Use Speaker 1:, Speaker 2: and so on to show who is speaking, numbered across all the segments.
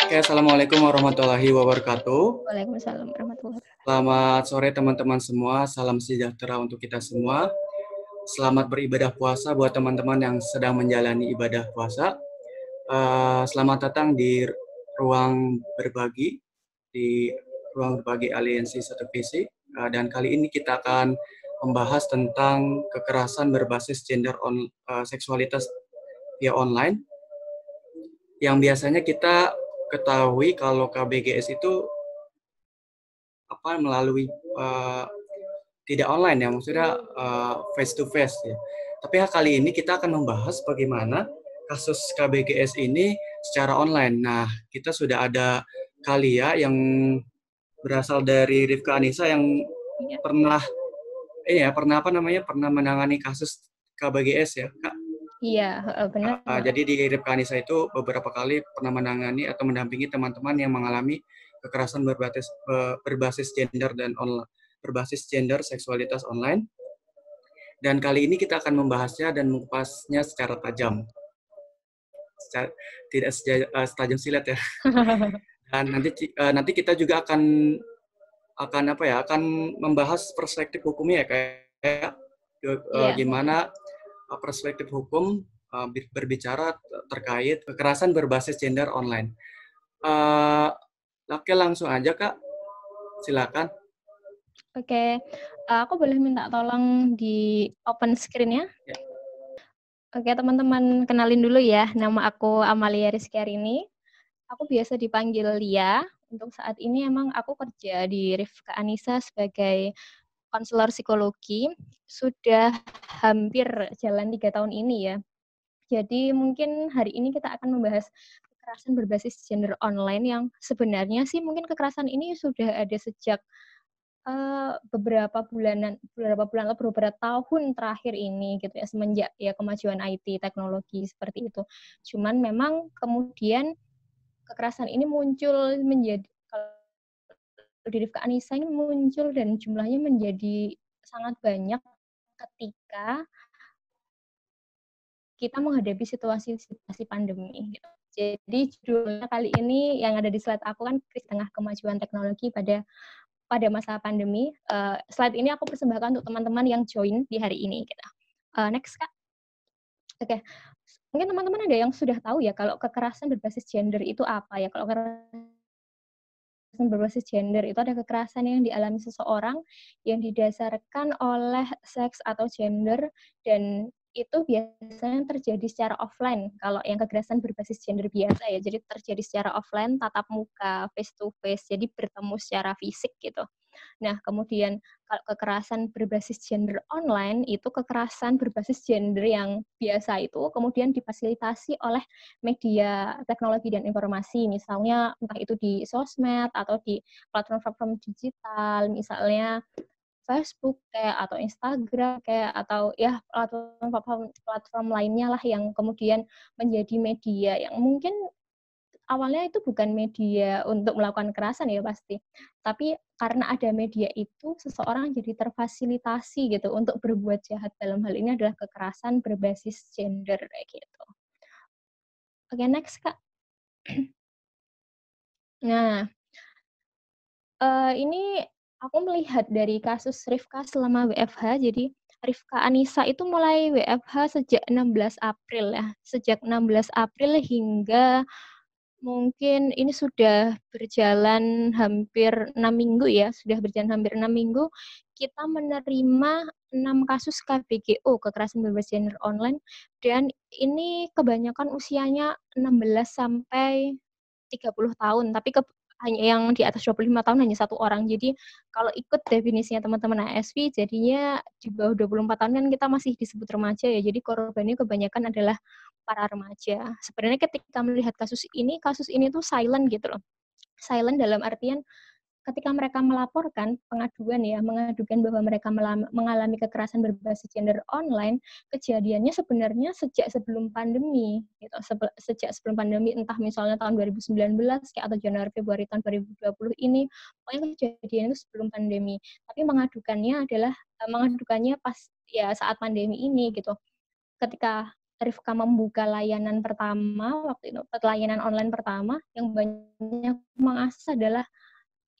Speaker 1: Oke, Assalamualaikum warahmatullahi wabarakatuh.
Speaker 2: Waalaikumsalam warahmatullahi wabarakatuh.
Speaker 1: Selamat sore teman-teman semua, salam sejahtera untuk kita semua. Selamat beribadah puasa buat teman-teman yang sedang menjalani ibadah puasa. Selamat datang di ruang berbagi, di ruang berbagi aliansi satu visi. Dan kali ini kita akan membahas tentang kekerasan berbasis gender seksualitas via online. Yang biasanya kita ketahui kalau KBGS itu melalui tidak online ya, maksudnya face to face ya. Tapi kali ini kita akan membahas bagaimana kasus KBGS ini secara online. Nah, kita sudah ada Kalia yang berasal dari Rifka Anissa yang pernah pernah menangani kasus KBGS ya, Kak.
Speaker 2: Iya, benar.
Speaker 1: Jadi di Rifka Anissa itu beberapa kali pernah menangani atau mendampingi teman-teman yang mengalami kekerasan berbasis gender dan berbasis gender seksualitas online. Dan kali ini kita akan membahasnya dan mengupasnya secara tajam. Tidak setajam silat ya. Dan nanti kita juga akan membahas perspektif hukumnya ya, kayak gimana perspektif hukum berbicara terkait kekerasan berbasis gender online. Oke, langsung aja Kak, silakan.
Speaker 2: Oke, aku boleh minta tolong di open screen ya?
Speaker 1: Ya.
Speaker 2: Oke, teman-teman kenalin dulu ya, nama aku Amalia Rizkyarini. Aku biasa dipanggil Lia. Untuk saat ini emang aku kerja di Rifka Anissa sebagai konselor psikologi. Sudah hampir jalan 3 tahun ini ya. Jadi mungkin hari ini kita akan membahas kekerasan berbasis gender online yang sebenarnya sih mungkin kekerasan ini sudah ada sejak beberapa bulan atau beberapa tahun terakhir ini gitu ya, semenjak ya kemajuan IT, teknologi seperti itu. Cuman memang kemudian kekerasan ini muncul menjadi, kalau di Rifka Anissa ini muncul dan jumlahnya menjadi sangat banyak ketika kita menghadapi situasi pandemi gitu. Jadi judulnya kali ini yang ada di slide aku kan Kris Tengah Kemajuan Teknologi pada masa pandemi. Slide ini aku persembahkan untuk teman-teman yang join di hari ini gitu. Next Kak. Oke. Mungkin teman-teman ada yang sudah tahu ya kalau kekerasan berbasis gender itu apa ya? Kalau kekerasan berbasis gender itu ada kekerasan yang dialami seseorang yang didasarkan oleh seks atau gender, dan itu biasanya terjadi secara offline. Kalau yang kekerasan berbasis gender biasa ya, jadi terjadi secara offline, tatap muka, face to face, jadi bertemu secara fisik gitu. Nah, kemudian kalau kekerasan berbasis gender online itu kekerasan berbasis gender yang biasa itu kemudian difasilitasi oleh media teknologi dan informasi, misalnya entah itu di sosmed atau di platform-platform digital, misalnya Facebook kayak atau Instagram kayak atau ya platform lainnya lah yang kemudian menjadi media yang mungkin awalnya itu bukan media untuk melakukan kekerasan ya pasti. Tapi karena ada media itu, seseorang jadi terfasilitasi gitu untuk berbuat jahat. Dalam hal ini adalah kekerasan berbasis gender kayak gitu. Oke, next Kak. Nah, ini aku melihat dari kasus Rifka selama WFH. Jadi Rifka Anissa itu mulai WFH sejak 16 April ya. Sejak 16 April hingga mungkin ini sudah berjalan hampir 6 minggu ya, sudah berjalan hampir 6 minggu, kita menerima 6 kasus KBGO, kekerasan berbasis gender online, dan ini kebanyakan usianya 16 sampai 30 tahun, tapi hanya yang di atas 25 tahun hanya 1 orang. Jadi kalau ikut definisinya teman-teman ASV, jadinya di bawah 24 tahun kan kita masih disebut remaja ya, jadi korbannya kebanyakan adalah para remaja. Sebenarnya ketika melihat kasus ini tuh silent gitu loh. Silent dalam artian ketika mereka melaporkan pengaduan ya, mengadukan bahwa mereka mengalami kekerasan berbasis gender online, kejadiannya sebenarnya sejak sebelum pandemi gitu. Sejak sebelum pandemi, entah misalnya tahun 2019 kayak atau Januari Februari tahun 2020 ini, pokoknya kejadian itu sebelum pandemi. Tapi mengadukannya pas ya saat pandemi ini gitu. Ketika Rifka membuka layanan pertama waktu itu, layanan online pertama yang banyak mengakses adalah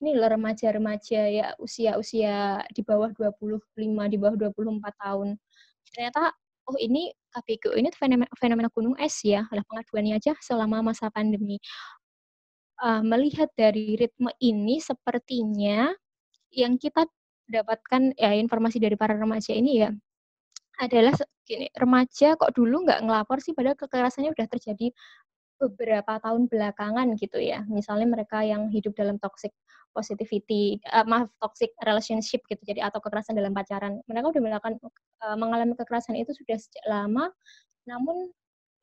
Speaker 2: ini loh remaja-remaja ya usia-usia di bawah 25, di bawah 24 tahun. Ternyata oh ini KPGU ini fenomena, fenomena gunung es ya. Lah pengaduannya aja selama masa pandemi. Melihat dari ritme ini sepertinya yang kita dapatkan ya informasi dari para remaja ini ya adalah gini, remaja kok dulu nggak ngelapor sih padahal kekerasannya udah terjadi beberapa tahun belakangan gitu ya. Misalnya mereka yang hidup dalam toxic positivity, toxic relationship gitu. Jadi atau kekerasan dalam pacaran. Mereka udah mengalami kekerasan itu sudah sejak lama. Namun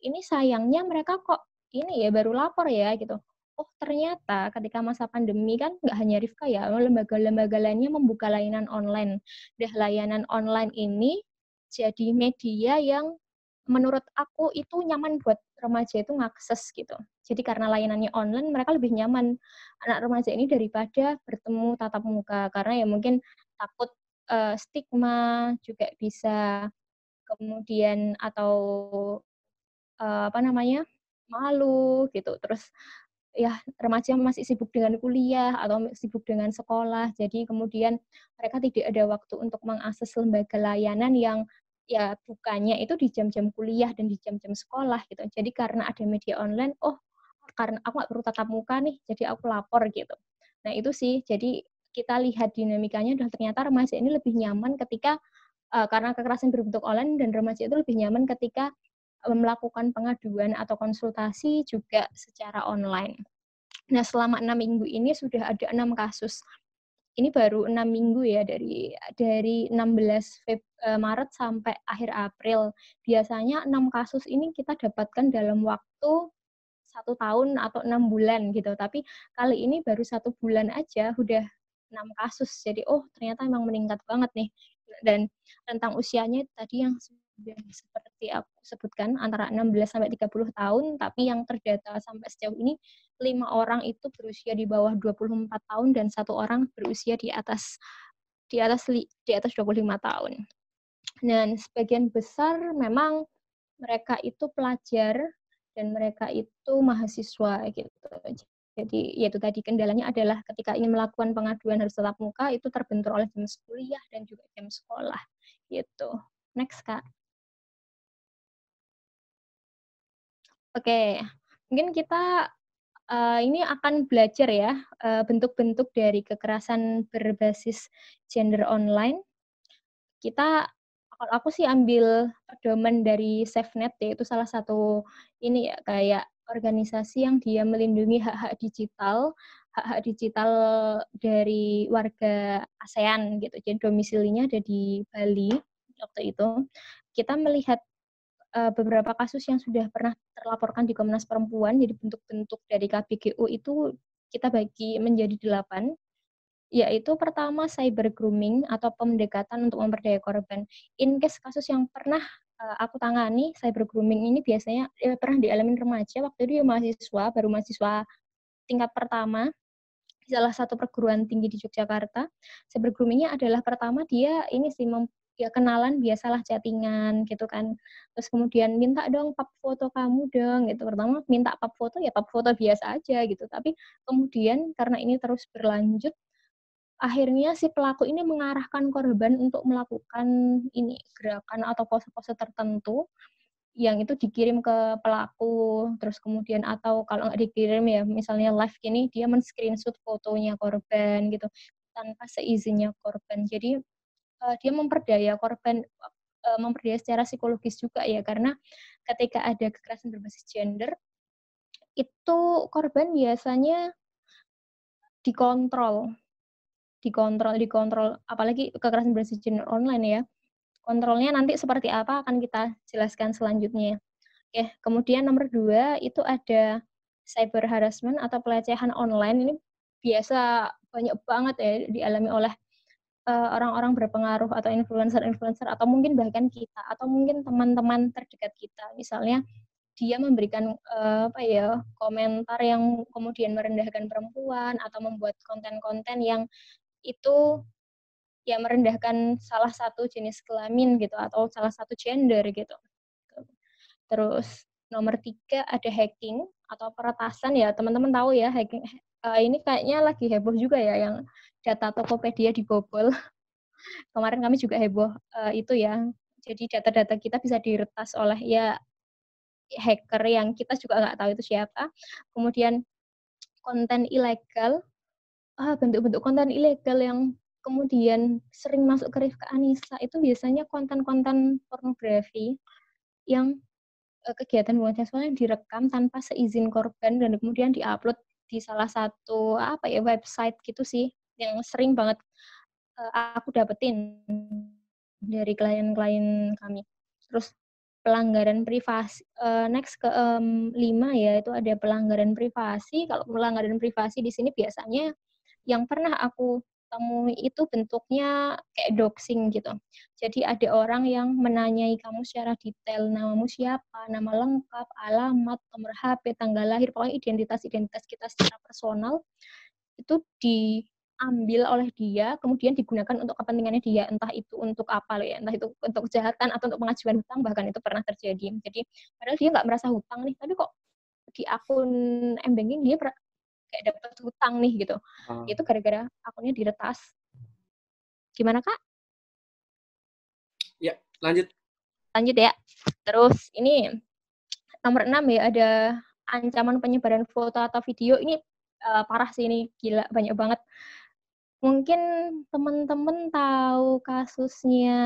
Speaker 2: ini sayangnya mereka kok ini ya baru lapor ya gitu. Oh ternyata ketika masa pandemi kan nggak hanya Rifka ya, lembaga-lembaga lainnya membuka layanan online. Layanan online ini jadi media yang menurut aku itu nyaman buat remaja itu ngakses gitu. Jadi karena layanannya online, mereka lebih nyaman anak remaja ini daripada bertemu tatap muka. Karena ya mungkin takut stigma juga bisa, kemudian atau apa namanya, malu gitu. Terus ya remaja masih sibuk dengan kuliah atau sibuk dengan sekolah. Jadi kemudian mereka tidak ada waktu untuk mengakses lembaga layanan yang ya bukannya itu di jam-jam kuliah dan di jam-jam sekolah gitu. Jadi karena ada media online, oh karena aku nggak perlu tatap muka nih, jadi aku lapor gitu. Nah itu sih, jadi kita lihat dinamikanya dan ternyata remaja ini lebih nyaman ketika karena kekerasan berbentuk online dan remaja itu lebih nyaman ketika melakukan pengaduan atau konsultasi juga secara online. Nah, selama 6 minggu ini sudah ada 6 kasus. Ini baru 6 minggu ya dari 16 Maret sampai akhir April. Biasanya 6 kasus ini kita dapatkan dalam waktu 1 tahun atau 6 bulan gitu. Tapi kali ini baru 1 bulan aja udah 6 kasus. Jadi oh ternyata emang meningkat banget nih. Dan rentang usianya tadi yang sudah seperti aku sebutkan antara 16 sampai 30 tahun, tapi yang terdata sampai sejauh ini 5 orang itu berusia di bawah 24 tahun dan 1 orang berusia di atas 25 tahun. Dan sebagian besar memang mereka itu pelajar dan mereka itu mahasiswa gitu. Jadi yaitu tadi kendalanya adalah ketika ingin melakukan pengaduan harus tatap muka itu terbentur oleh jam kuliah dan juga jam sekolah gitu. Next Kak. Oke, mungkin kita ini akan belajar ya bentuk-bentuk dari kekerasan berbasis gender online. Kita kalau aku sih ambil pedoman dari SafeNet ya, itu salah satu ini ya, kayak organisasi yang dia melindungi hak-hak digital dari warga ASEAN gitu. Jadi domisilinya ada di Bali waktu itu. Kita melihat beberapa kasus yang sudah pernah terlaporkan di Komnas Perempuan, jadi bentuk-bentuk dari KBGU itu kita bagi menjadi 8. Yaitu pertama cyber grooming atau pendekatan untuk memperdaya korban. In case kasus yang pernah aku tangani cyber grooming ini biasanya pernah dialami remaja waktu itu dia mahasiswa, baru mahasiswa tingkat pertama di salah satu perguruan tinggi di Yogyakarta. Cyber grooming-nya adalah pertama dia ini sih ya kenalan biasalah chattingan gitu kan. Terus kemudian minta dong pap foto kamu dong gitu. Pertama minta pap foto ya pap foto biasa aja gitu. Tapi kemudian karena ini terus berlanjut akhirnya si pelaku ini mengarahkan korban untuk melakukan ini, gerakan atau pose-pose tertentu yang itu dikirim ke pelaku, terus kemudian atau kalau nggak dikirim ya misalnya live gini, dia men-screenshot fotonya korban gitu, tanpa seizinnya korban. Jadi, dia memperdaya korban, memperdaya secara psikologis juga ya, karena ketika ada kekerasan berbasis gender, itu korban biasanya dikontrol. Dikontrol, apalagi kekerasan berbasis gender online ya. Kontrolnya nanti seperti apa akan kita jelaskan selanjutnya. Oke, kemudian nomor 2 itu ada cyber harassment atau pelecehan online. Ini biasa banyak banget ya dialami oleh, orang-orang berpengaruh atau influencer-influencer atau mungkin bahkan kita, atau mungkin teman-teman terdekat kita. Misalnya dia memberikan, apa ya, komentar yang kemudian merendahkan perempuan atau membuat konten-konten yang itu ya merendahkan salah satu jenis kelamin gitu atau salah satu gender gitu. Terus nomor 3 ada hacking atau peretasan ya, teman-teman tahu ya hacking, ini kayaknya lagi heboh juga ya yang data Tokopedia dibobol. Kemarin kami juga heboh, itu ya. Jadi data-data kita bisa diretas oleh ya hacker yang kita juga nggak tahu itu siapa. Kemudian konten ilegal, bentuk-bentuk konten ilegal yang kemudian sering masuk ke Rifka Anissa itu biasanya konten-konten pornografi yang kegiatan hubungan seksual yang direkam tanpa seizin korban dan kemudian di-upload di salah satu, apa ya, website gitu sih, yang sering banget, aku dapetin dari klien-klien kami. Terus pelanggaran privasi, next ke, 5 ya, itu ada pelanggaran privasi. Kalau pelanggaran privasi di sini biasanya yang pernah aku temui itu bentuknya kayak doxing gitu. Jadi ada orang yang menanyai kamu secara detail, namamu siapa, nama lengkap, alamat, nomor HP, tanggal lahir, pokoknya identitas-identitas kita secara personal, itu diambil oleh dia, kemudian digunakan untuk kepentingannya dia, entah itu untuk apa ya, entah itu untuk kejahatan atau untuk pengajuan hutang, bahkan itu pernah terjadi. Jadi padahal dia nggak merasa hutang nih, tapi kok di akun m-banking dia kayak dapat hutang nih gitu. Itu gara-gara akunnya diretas. Gimana, Kak?
Speaker 1: Ya, lanjut.
Speaker 2: Lanjut ya. Terus ini nomor 6 ya, ada ancaman penyebaran foto atau video. Ini parah sih, ini gila, banyak banget. Mungkin teman-teman tahu kasusnya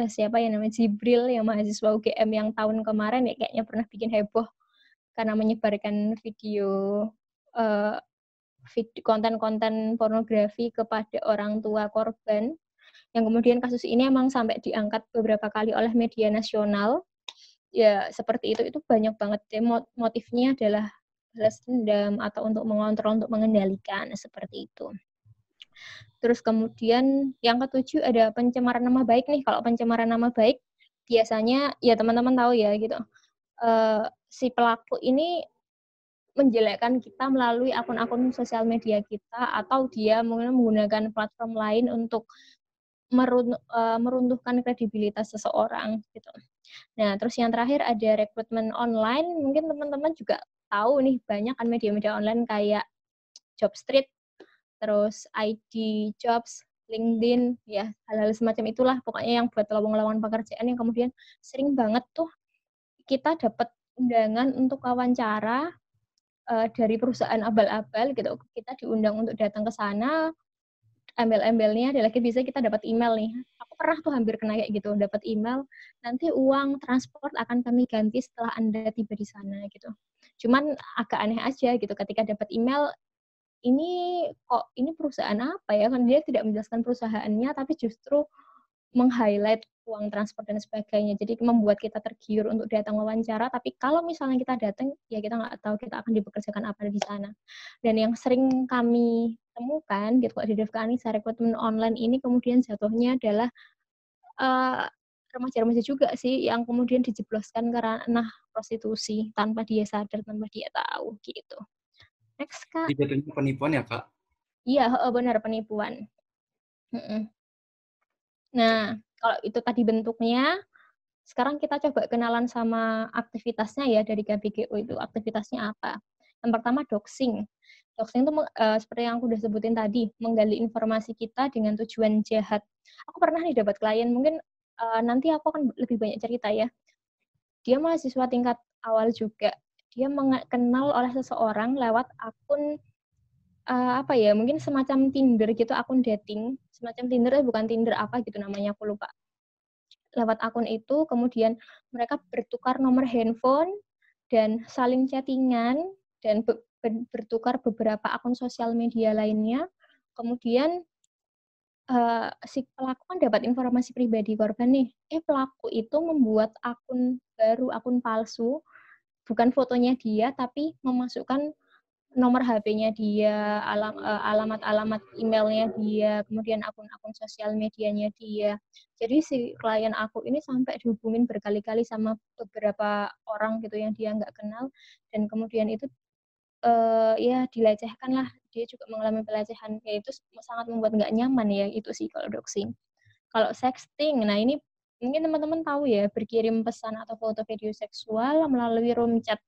Speaker 2: siapa ya namanya, Jibril yang mahasiswa UGM yang tahun kemarin ya, kayaknya pernah bikin heboh karena menyebarkan video, eee, konten-konten pornografi kepada orang tua korban, yang kemudian kasus ini emang sampai diangkat beberapa kali oleh media nasional. Ya seperti itu banyak banget ya, motifnya adalah balas dendam atau untuk mengontrol, untuk mengendalikan, seperti itu. Terus kemudian yang ketujuh ada pencemaran nama baik nih. Kalau pencemaran nama baik biasanya ya teman-teman tahu ya gitu, si pelaku ini menjelekkan kita melalui akun-akun sosial media kita, atau dia mungkin menggunakan platform lain untuk meruntuhkan kredibilitas seseorang gitu. Nah, terus yang terakhir ada rekrutmen online. Mungkin teman-teman juga tahu nih, banyak kan media-media online kayak Jobstreet, terus ID Jobs, LinkedIn, ya hal-hal semacam itulah pokoknya yang buat lowongan pekerjaan yang kemudian sering banget tuh kita dapat undangan untuk wawancara, dari perusahaan abal-abal gitu. Kita diundang untuk datang ke sana, embel-embelnya ada lagi bisa kita dapat email nih. Aku pernah tuh hampir kena kayak gitu, dapat email, nanti uang transport akan kami ganti setelah Anda tiba di sana gitu. Cuman agak aneh aja gitu ketika dapat email, ini kok ini perusahaan apa ya, kan dia tidak menjelaskan perusahaannya, tapi justru meng-highlight uang transport dan sebagainya. Jadi membuat kita tergiur untuk datang wawancara, tapi kalau misalnya kita datang, ya kita nggak tahu kita akan dipekerjakan apa di sana. Dan yang sering kami temukan gitu kok di Rifka Anissa, rekrutmen online ini kemudian jatuhnya adalah eee, remaja-remaja juga sih yang kemudian dijebloskan ke ranah prostitusi tanpa dia sadar, tanpa dia tahu gitu. Next, Kak.
Speaker 1: Jadi jatuhnya penipuan ya, Kak?
Speaker 2: Iya, heeh, benar, penipuan. Mhm. Nah, kalau itu tadi bentuknya, sekarang kita coba kenalan sama aktivitasnya ya dari KBGO itu, aktivitasnya apa. Yang pertama doxing. Doxing itu seperti yang aku udah sebutin tadi, menggali informasi kita dengan tujuan jahat. Aku pernah nih dapat klien, mungkin, nanti aku akan lebih banyak cerita ya. Dia mahasiswa tingkat awal juga. Dia kenal oleh seseorang lewat akun, apa ya, mungkin semacam Tinder gitu, akun dating. Semacam Tinder tapi bukan Tinder apa gitu namanya, aku lupa. Lewat akun itu kemudian mereka bertukar nomor handphone dan saling chatting-an dan bertukar beberapa akun sosial media lainnya. Kemudian, si pelaku kan dapat informasi pribadi korban nih, pelaku itu membuat akun baru, akun palsu, bukan fotonya dia, tapi memasukkan nomor HP-nya dia, alamat-alamat email-nya dia, kemudian akun-akun sosial medianya dia. Jadi si klien aku ini sampai dihubungin berkali-kali sama beberapa orang gitu yang dia nggak kenal, dan kemudian itu, ya dilecehkan lah, dia juga mengalami pelecehan, ya itu sangat membuat nggak nyaman ya, itu sih kalau doxing. Kalau sexting, nah ini Mungkin teman-teman tahu ya, berkirim pesan atau foto video seksual melalui room chat.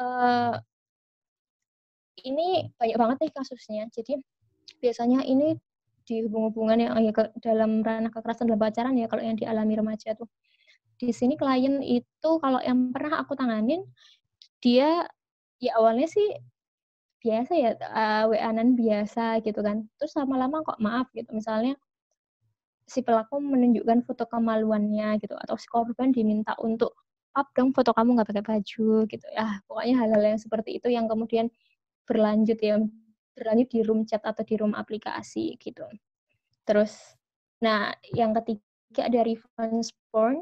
Speaker 2: Uh, ini banyak banget nih kasusnya. Jadi biasanya ini di hubungan yang ya, dalam ranah kekerasan dalam pacaran ya, kalau yang dialami remaja tuh. Di sini klien itu kalau yang pernah aku tanganin, dia ya awalnya sih biasa ya, WA-an biasa gitu kan. Terus lama-lama kok maaf gitu, misalnya si pelaku menunjukkan foto kemaluannya gitu, atau si korban diminta untuk, "Up dong foto kamu nggak pakai baju," gitu ya. Pokoknya hal-hal yang seperti itu yang kemudian berlanjut di room chat atau di room aplikasi gitu. Terus, nah yang ketiga ada revenge porn.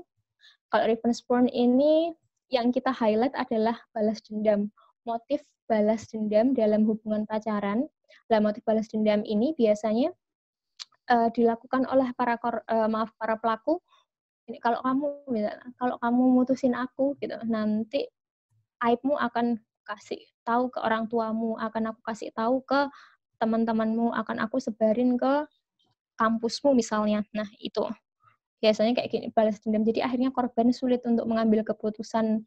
Speaker 2: Kalau revenge porn ini yang kita highlight adalah balas dendam. Motif balas dendam dalam hubungan pacaran. Nah, motif balas dendam ini biasanya dilakukan oleh para pelaku. Kalau kamu mutusin aku gitu, nanti aibmu akan kasih tahu ke orang tuamu, akan aku kasih tahu ke teman-temanmu, akan aku sebarin ke kampusmu misalnya. Nah, itu biasanya kayak gini balas dendam. Jadi akhirnya korban sulit untuk mengambil keputusan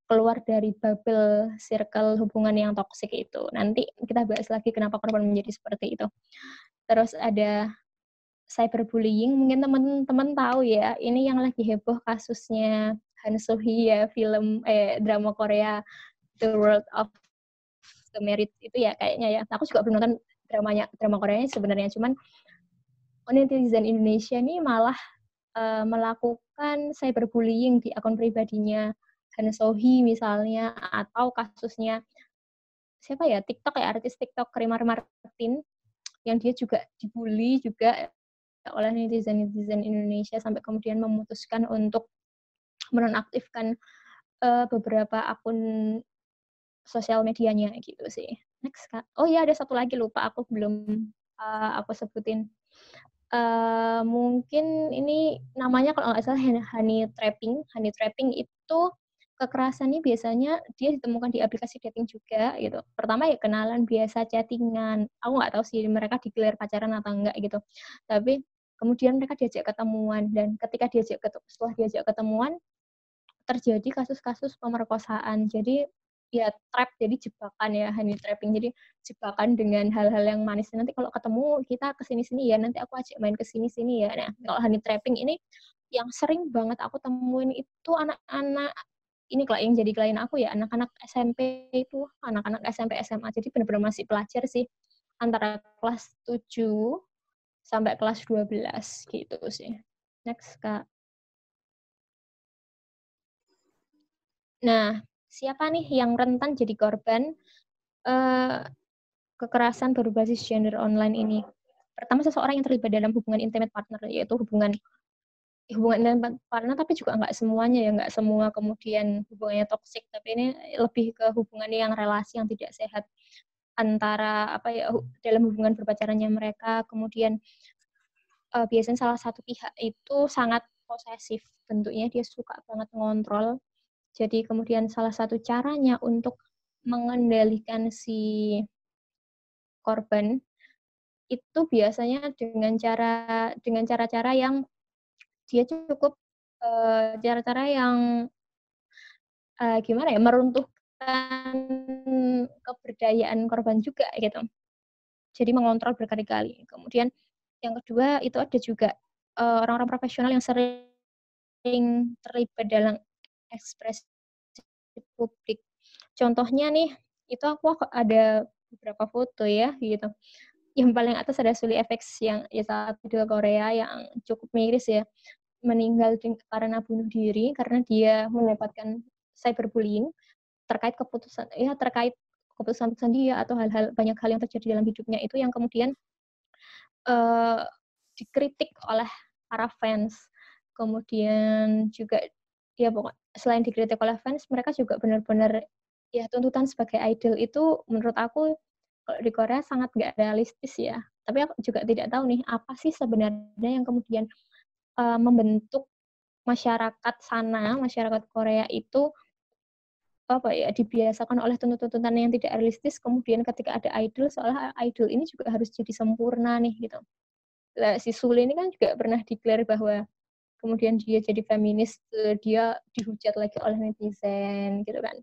Speaker 2: keluar dari bubble circle hubungan yang toksik itu. Nanti kita bahas lagi kenapa korban menjadi seperti itu. Terus ada cyberbullying, mungkin teman-teman tahu ya, ini yang lagi heboh kasusnya Han So Hee ya, drama Korea The World of the Married itu ya kayaknya ya. Aku juga belum nonton drama Koreanya sebenarnya, cuman netizen Indonesia nih malah melakukan cyberbullying di akun pribadinya Han So Hee misalnya, atau kasusnya siapa ya, TikTok ya, artis TikTok Remar Martin yang dia juga dibully juga oleh netizen Indonesia sampai kemudian memutuskan untuk menonaktifkan beberapa akun sosial medianya gitu sih. Next, Kak. Oh iya, ada satu lagi lupa aku belum aku sebutin. Mungkin ini namanya kalau nggak salah honey trapping. Honey trapping itu kekerasannya biasanya dia ditemukan di aplikasi dating juga gitu. Pertama ya kenalan biasa, chatting-an. Aku nggak tahu sih mereka digelar pacaran atau enggak gitu. Tapi kemudian mereka diajak ketemuan, dan setelah diajak ketemuan terjadi kasus-kasus pemerkosaan. Jadi ya trap, jadi jebakan ya, honey trapping. Jadi jebakan dengan hal-hal yang manis. Nanti kalau ketemu kita ke sini-sini ya, nanti aku ajak main ke sini-sini ya. Nah, kalau honey trapping ini yang sering banget aku temuin itu anak-anak ini yang jadi klien aku ya, anak-anak SMP itu, anak-anak SMP SMA. Jadi benar-benar masih pelajar sih, antara kelas 7 sampai kelas 12 gitu sih. Next, Kak. Nah, siapa nih yang rentan jadi korban uh, kekerasan berbasis gender online ini? Pertama, seseorang yang terlibat dalam hubungan intimate partner, yaitu hubungan intimate partner, tapi juga nggak semuanya ya, nggak semua kemudian hubungannya toksik, tapi ini lebih ke hubungan yang relasi yang tidak sehat antara dalam hubungan berpacarannya mereka. Kemudian biasanya salah satu pihak itu sangat posesif, bentuknya dia suka banget ngontrol. Jadi kemudian salah satu caranya untuk mengendalikan si korban itu biasanya dengan cara-cara yang dia cukup cara-cara yang gimana ya, meruntuhkan keberdayaan korban juga gitu. Jadi mengontrol berkali-kali. Kemudian yang kedua itu ada juga orang-orang profesional yang sering terlibat dalam ekspresi publik. Contohnya nih, itu aku ada beberapa foto ya gitu. Yang paling atas ada Suli FX yang ya saat idol Korea yang cukup miris ya, meninggal karena bunuh diri karena dia mendapatkan cyberbullying terkait keputusan dia atau banyak hal yang terjadi dalam hidupnya itu yang kemudian uh, dikritik oleh para fans. Kemudian juga ya pokoknya selain dikritik oleh fans, mereka juga benar-benar ya tuntutan sebagai idol itu menurut aku kalau di Korea sangat nggak realistis ya. Tapi aku juga tidak tahu nih apa sih sebenarnya yang kemudian membentuk masyarakat Korea itu dibiasakan oleh tuntutan yang tidak realistis. Kemudian ketika ada idol, seolah idol ini juga harus jadi sempurna nih gitu. Si Sule ini kan juga pernah declare bahwa kemudian dia jadi feminis, dia dihujat lagi oleh netizen gitu kan.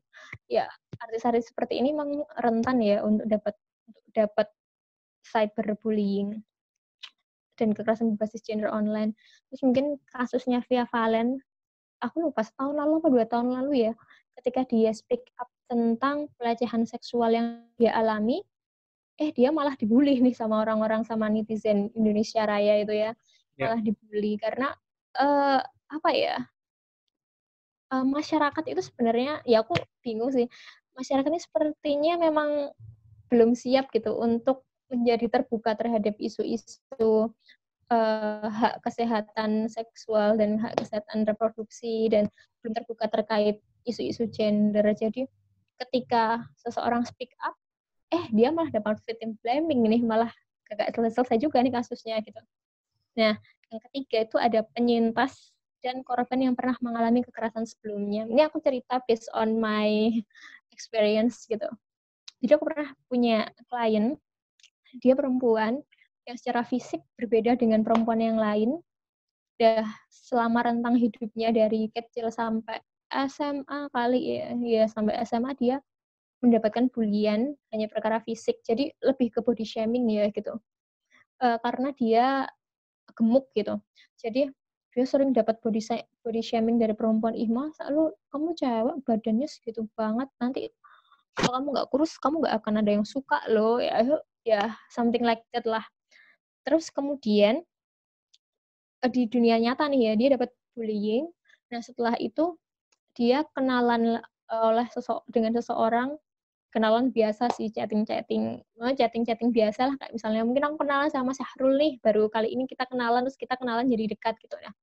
Speaker 2: Ya, artis-artis seperti ini memang rentan ya untuk dapat cyberbullying dan kekerasan berbasis gender online. Terus mungkin kasusnya Via Valen, aku lupa setahun lalu atau 2 tahun lalu ya, ketika dia speak up tentang pelecehan seksual yang dia alami, dia malah dibully nih sama orang-orang, sama netizen Indonesia Raya itu ya,
Speaker 1: Ya,
Speaker 2: malah dibully karena apa ya, masyarakat itu sebenarnya, ya aku bingung sih, masyarakat ini sepertinya memang belum siap gitu untuk menjadi terbuka terhadap isu-isu hak kesehatan seksual dan hak kesehatan reproduksi, dan belum terbuka terkait isu-isu gender. Jadi ketika seseorang speak up, dia malah dapat victim blaming nih, malah gak selesai juga nih kasusnya gitu. Nah, yang ketiga itu ada penyintas dan korban yang pernah mengalami kekerasan sebelumnya. Ini aku cerita based on my experience gitu. Jadi aku pernah punya klien, dia perempuan yang secara fisik berbeda dengan perempuan yang lain. Udah selama rentang hidupnya dari kecil sampai SMA kali ya sampai SMA dia mendapatkan bulian hanya perkara fisik. Jadi lebih ke body shaming ya gitu. Karena dia gemuk gitu. Jadi dia sering dapat body shaming dari perempuan. Ih, masa lu, kamu cewek badannya segitu banget, nanti kalau kamu nggak kurus kamu nggak akan ada yang suka loh, ya something like that lah. Terus kemudian di dunia nyata nih ya, dia dapat bullying. Nah, setelah itu dia kenalan dengan seseorang, kenalan biasa sih, chatting biasa lah, kayak misalnya mungkin aku kenalan sama Syahrul nih, baru kali ini kita kenalan, terus kita kenalan jadi dekat gitu ya.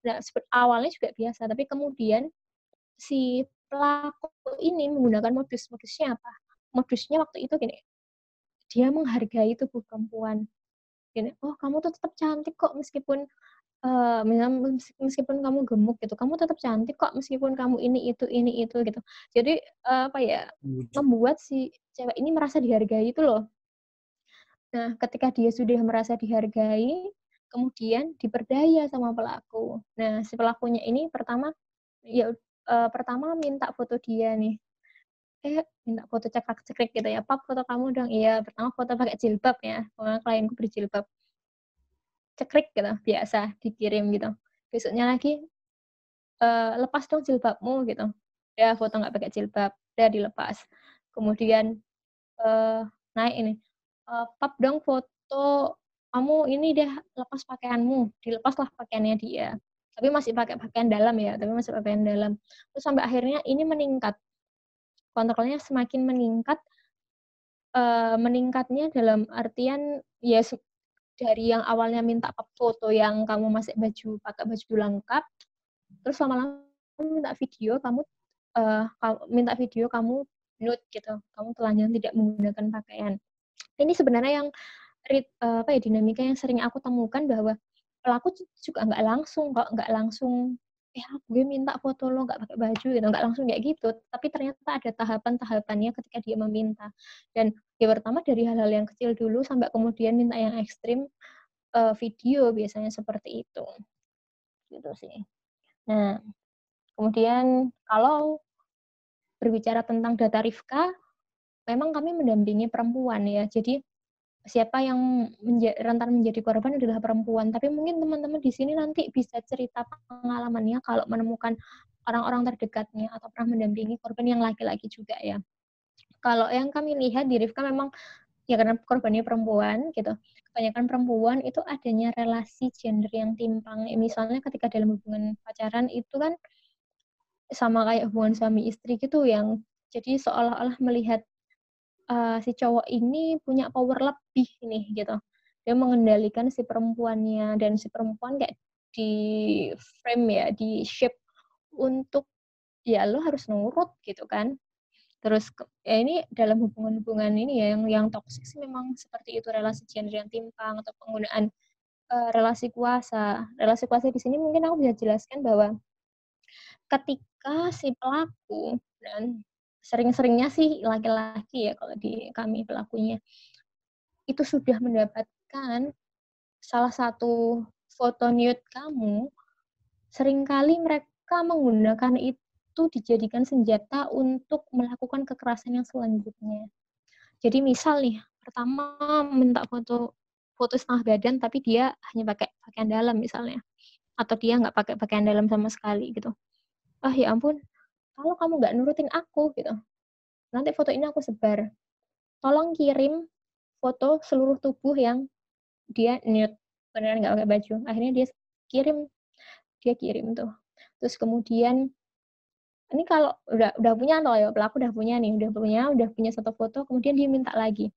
Speaker 2: Nah, awalnya juga biasa, tapi kemudian si pelaku ini menggunakan modusnya apa? Modusnya waktu itu gini, dia menghargai tubuh perempuan. Gini, "Oh, kamu tuh tetap cantik kok meskipun meskipun kamu gemuk gitu, kamu tetap cantik kok meskipun kamu ini itu," gitu. Jadi, apa ya,
Speaker 1: wujud.
Speaker 2: membuat si cewek ini merasa dihargai itu loh. Nah, ketika dia sudah merasa dihargai, kemudian diperdaya sama pelaku. Nah, si pelakunya ini pertama minta foto dia nih, minta foto cekrek-cekrek gitu ya, "Pap, foto kamu dong." Iya, pertama foto pakai jilbab ya, klienku berjilbab. Cekrik gitu, biasa dikirim gitu. Besoknya lagi, "Lepas dong jilbabmu," gitu. Ya foto nggak pakai jilbab, udah dilepas. Kemudian, naik ini, "Pap dong foto kamu ini deh, lepas pakaianmu." Dilepaslah pakaiannya dia. Tapi masih pakai pakaian dalam ya, tapi masih pakaian dalam. Terus sampai akhirnya ini meningkat, kontrolnya semakin meningkat, meningkatnya dalam artian ya dari yang awalnya minta foto yang kamu masih pakai baju lengkap, terus lama-lama minta video kamu nude gitu, kamu telanjang tidak menggunakan pakaian. Ini sebenarnya yang dinamika yang sering aku temukan, bahwa pelaku juga nggak langsung kok, nggak langsung, gue minta foto lo nggak pakai baju," gitu, nggak langsung kayak gitu. Tapi ternyata ada tahapan-tahapannya ketika dia meminta. Dan ya pertama dari hal-hal yang kecil dulu sampai kemudian minta yang ekstrim, video biasanya seperti itu, gitu sih. Nah, kemudian kalau berbicara tentang data Rifka, memang kami mendampingi perempuan ya. Jadi siapa yang rentan menjadi korban adalah perempuan. Tapi mungkin teman-teman di sini nanti bisa cerita pengalamannya kalau menemukan orang-orang terdekatnya atau pernah mendampingi korban yang laki-laki juga ya. Kalau yang kami lihat di Rifka memang ya karena korbannya perempuan gitu. Kebanyakan perempuan itu adanya relasi gender yang timpang. Misalnya ketika dalam hubungan pacaran itu kan sama kayak hubungan suami istri gitu, yang jadi seolah-olah melihat si cowok ini punya power lebih nih gitu. Dia mengendalikan si perempuannya, dan si perempuan kayak di-frame ya, di-shape untuk ya lo harus nurut gitu kan. Terus ya ini dalam hubungan-hubungan ini ya yang toksik sih memang seperti itu, relasi gender yang timpang atau penggunaan relasi kuasa. Relasi kuasa di sini mungkin aku bisa jelaskan bahwa ketika si pelaku, dan sering-seringnya sih laki-laki ya kalau di kami pelakunya, itu sudah mendapatkan salah satu foto nude kamu, seringkali mereka menggunakan itu dijadikan senjata untuk melakukan kekerasan yang selanjutnya. Jadi misal nih, pertama minta foto setengah badan tapi dia hanya pakai pakaian dalam misalnya. Atau dia nggak pakai pakaian dalam sama sekali gitu. Ah ya ampun, kalau kamu nggak nurutin aku gitu, nanti foto ini aku sebar. Tolong kirim foto seluruh tubuh yang dia nude, beneran nggak pakai baju. Akhirnya kirim, dia kirim tuh. Terus kemudian ini kalau udah punya atau ya pelaku udah punya nih, udah punya satu foto, kemudian dia minta lagi.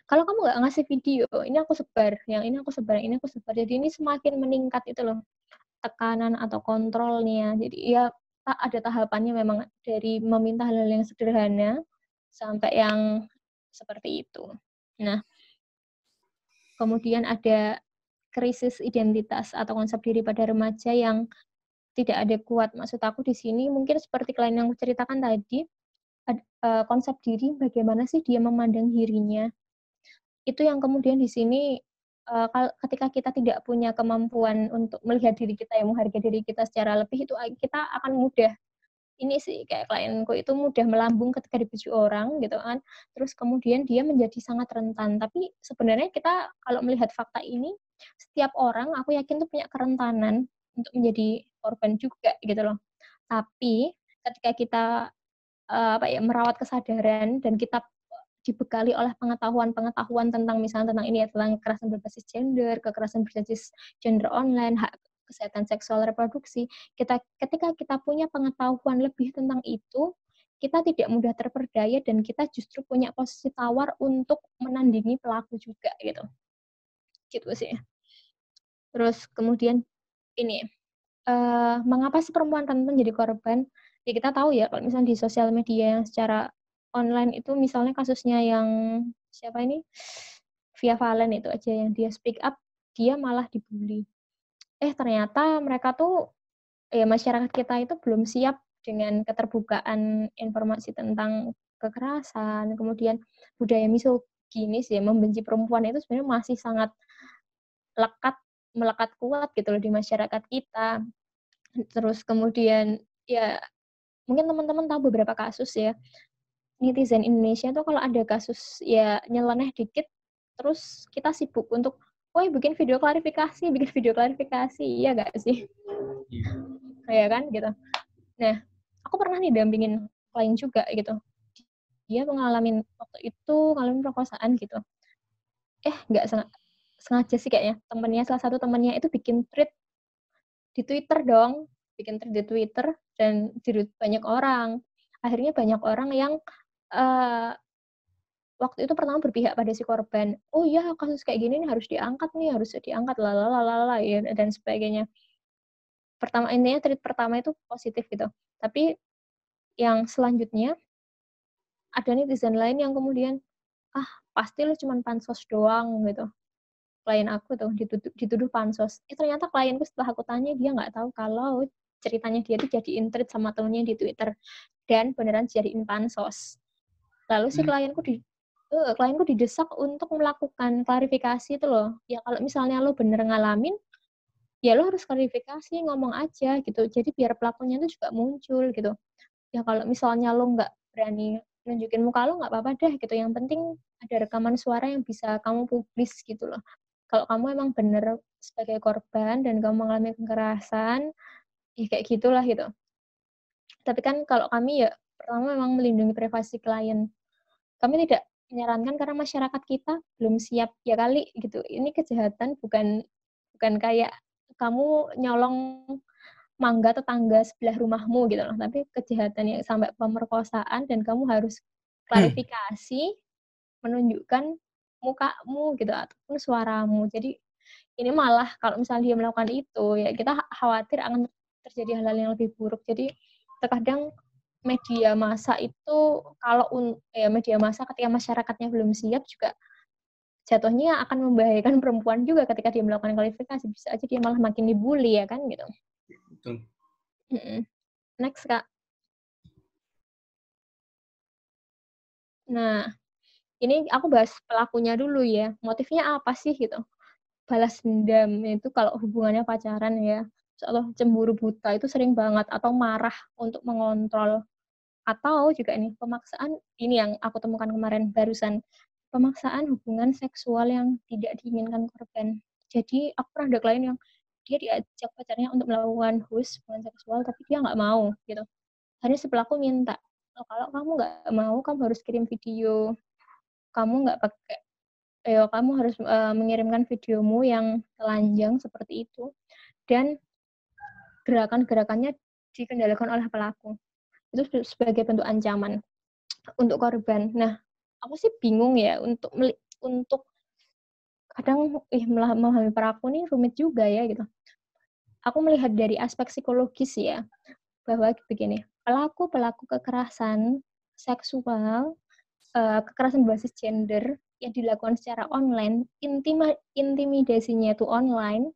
Speaker 2: Kalau kamu nggak ngasih video, ini aku sebar, yang ini aku sebar, ini aku sebar. Jadi ini semakin meningkat itu loh tekanan atau kontrolnya. Jadi ya ada tahapannya memang dari meminta hal-hal yang sederhana sampai yang seperti itu. Nah, kemudian ada krisis identitas atau konsep diri pada remaja yang tidak adekuat. Maksud aku di sini mungkin seperti klien yang aku ceritakan tadi, konsep diri bagaimana sih dia memandang dirinya. Itu yang kemudian di sini ketika kita tidak punya kemampuan untuk melihat diri kita, yang menghargai diri kita secara lebih, itu kita akan mudah ini sih, kayak klienku itu mudah melambung ketika dipuji orang gitu kan, terus kemudian dia menjadi sangat rentan. Tapi sebenarnya kita kalau melihat fakta ini, setiap orang aku yakin tuh punya kerentanan untuk menjadi korban juga gitu loh. Tapi ketika kita, merawat kesadaran dan kita dibekali oleh pengetahuan-pengetahuan tentang misalnya tentang ini ya, tentang kekerasan berbasis gender, kekerasan berbasis gender online, hak kesehatan seksual reproduksi. Ketika kita punya pengetahuan lebih tentang itu, kita tidak mudah terperdaya dan kita justru punya posisi tawar untuk menandingi pelaku juga gitu. Gitu sih. Terus kemudian ini, mengapa sih perempuan rentan jadi korban? Ya kita tahu ya kalau misalnya di sosial media yang secara online itu misalnya kasusnya yang siapa ini, Via Valen itu aja yang dia speak up, dia malah dibully. Ternyata mereka tuh ya masyarakat kita itu belum siap dengan keterbukaan informasi tentang kekerasan, kemudian budaya misoginis ya, membenci perempuan itu sebenarnya masih sangat melekat kuat gitu loh di masyarakat kita. Terus kemudian ya mungkin teman-teman tahu beberapa kasus ya, netizen Indonesia tuh kalau ada kasus ya nyeleneh dikit, terus kita sibuk untuk, "Woi bikin video klarifikasi," iya nggak sih? Kayak kan gitu. Nah, aku pernah nih dampingin klien juga gitu. Dia ngalamin waktu itu ngalamin perkosaan gitu. Nggak sengaja sih kayaknya, salah satu temennya itu bikin thread di Twitter dong, dan di-retweet banyak orang. Akhirnya banyak orang yang, eee, waktu itu pertama berpihak pada si korban, "Oh iya kasus kayak gini nih harus diangkat lalala," ya dan sebagainya. Intinya tweet pertama itu positif gitu. Tapi yang selanjutnya ada netizen lain yang kemudian, "Ah pasti lu cuman pansos doang," gitu. Klien aku tuh dituduh pansos. Ternyata klienku setelah aku tanya dia nggak tahu kalau ceritanya dia tuh jadiin thread sama temennya di Twitter dan beneran jadiin pansos. Lalu si klienku didesak untuk melakukan klarifikasi itu loh. Ya kalau misalnya lo bener ngalamin, ya lo harus klarifikasi, ngomong aja gitu. Jadi biar pelakunya itu juga muncul gitu. Ya kalau misalnya lo nggak berani nunjukin muka lo nggak apa-apa deh gitu. Yang penting ada rekaman suara yang bisa kamu publis gitu loh. Kalau kamu emang bener sebagai korban dan kamu mengalami kekerasan, ya kayak gitulah gitu. Tapi kan kalau kami ya pertama memang melindungi privasi klien. Kami tidak menyarankan karena masyarakat kita belum siap ya kali gitu. Ini kejahatan bukan bukan kayak kamu nyolong mangga tetangga sebelah rumahmu gitu loh, tapi kejahatan yang sampai pemerkosaan dan kamu harus klarifikasi, menunjukkan mukamu gitu ataupun suaramu. Jadi ini malah kalau misalnya dia melakukan itu, ya kita khawatir akan terjadi hal-hal yang lebih buruk. Jadi terkadang media massa itu media massa ketika masyarakatnya belum siap juga jatuhnya akan membahayakan perempuan juga ketika dia melakukan klarifikasi. Bisa aja dia malah makin dibully ya kan gitu.
Speaker 1: Betul.
Speaker 2: Next, Kak. Nah, ini aku bahas pelakunya dulu ya. Motifnya apa sih gitu? Balas dendam itu kalau hubungannya pacaran ya. atau cemburu buta itu sering banget, atau marah untuk mengontrol, atau juga ini pemaksaan, ini yang aku temukan kemarin barusan, pemaksaan hubungan seksual yang tidak diinginkan korban. Jadi aku pernah ada klien yang dia diajak pacarnya untuk melakukan hubungan seksual tapi dia nggak mau gitu. Akhirnya si pelaku minta, "Oh, kalau kamu nggak mau, kamu harus kirim video. Kamu nggak pakai, kamu harus mengirimkan videomu yang telanjang seperti itu dan gerakan-gerakannya dikendalikan oleh pelaku." Itu sebagai bentuk ancaman untuk korban. Nah, aku sih bingung ya untuk kadang memahami pelaku nih rumit juga ya gitu. Aku melihat dari aspek psikologis ya, bahwa begini, pelaku-pelaku kekerasan seksual, kekerasan berbasis gender yang dilakukan secara online, intimidasinya itu online,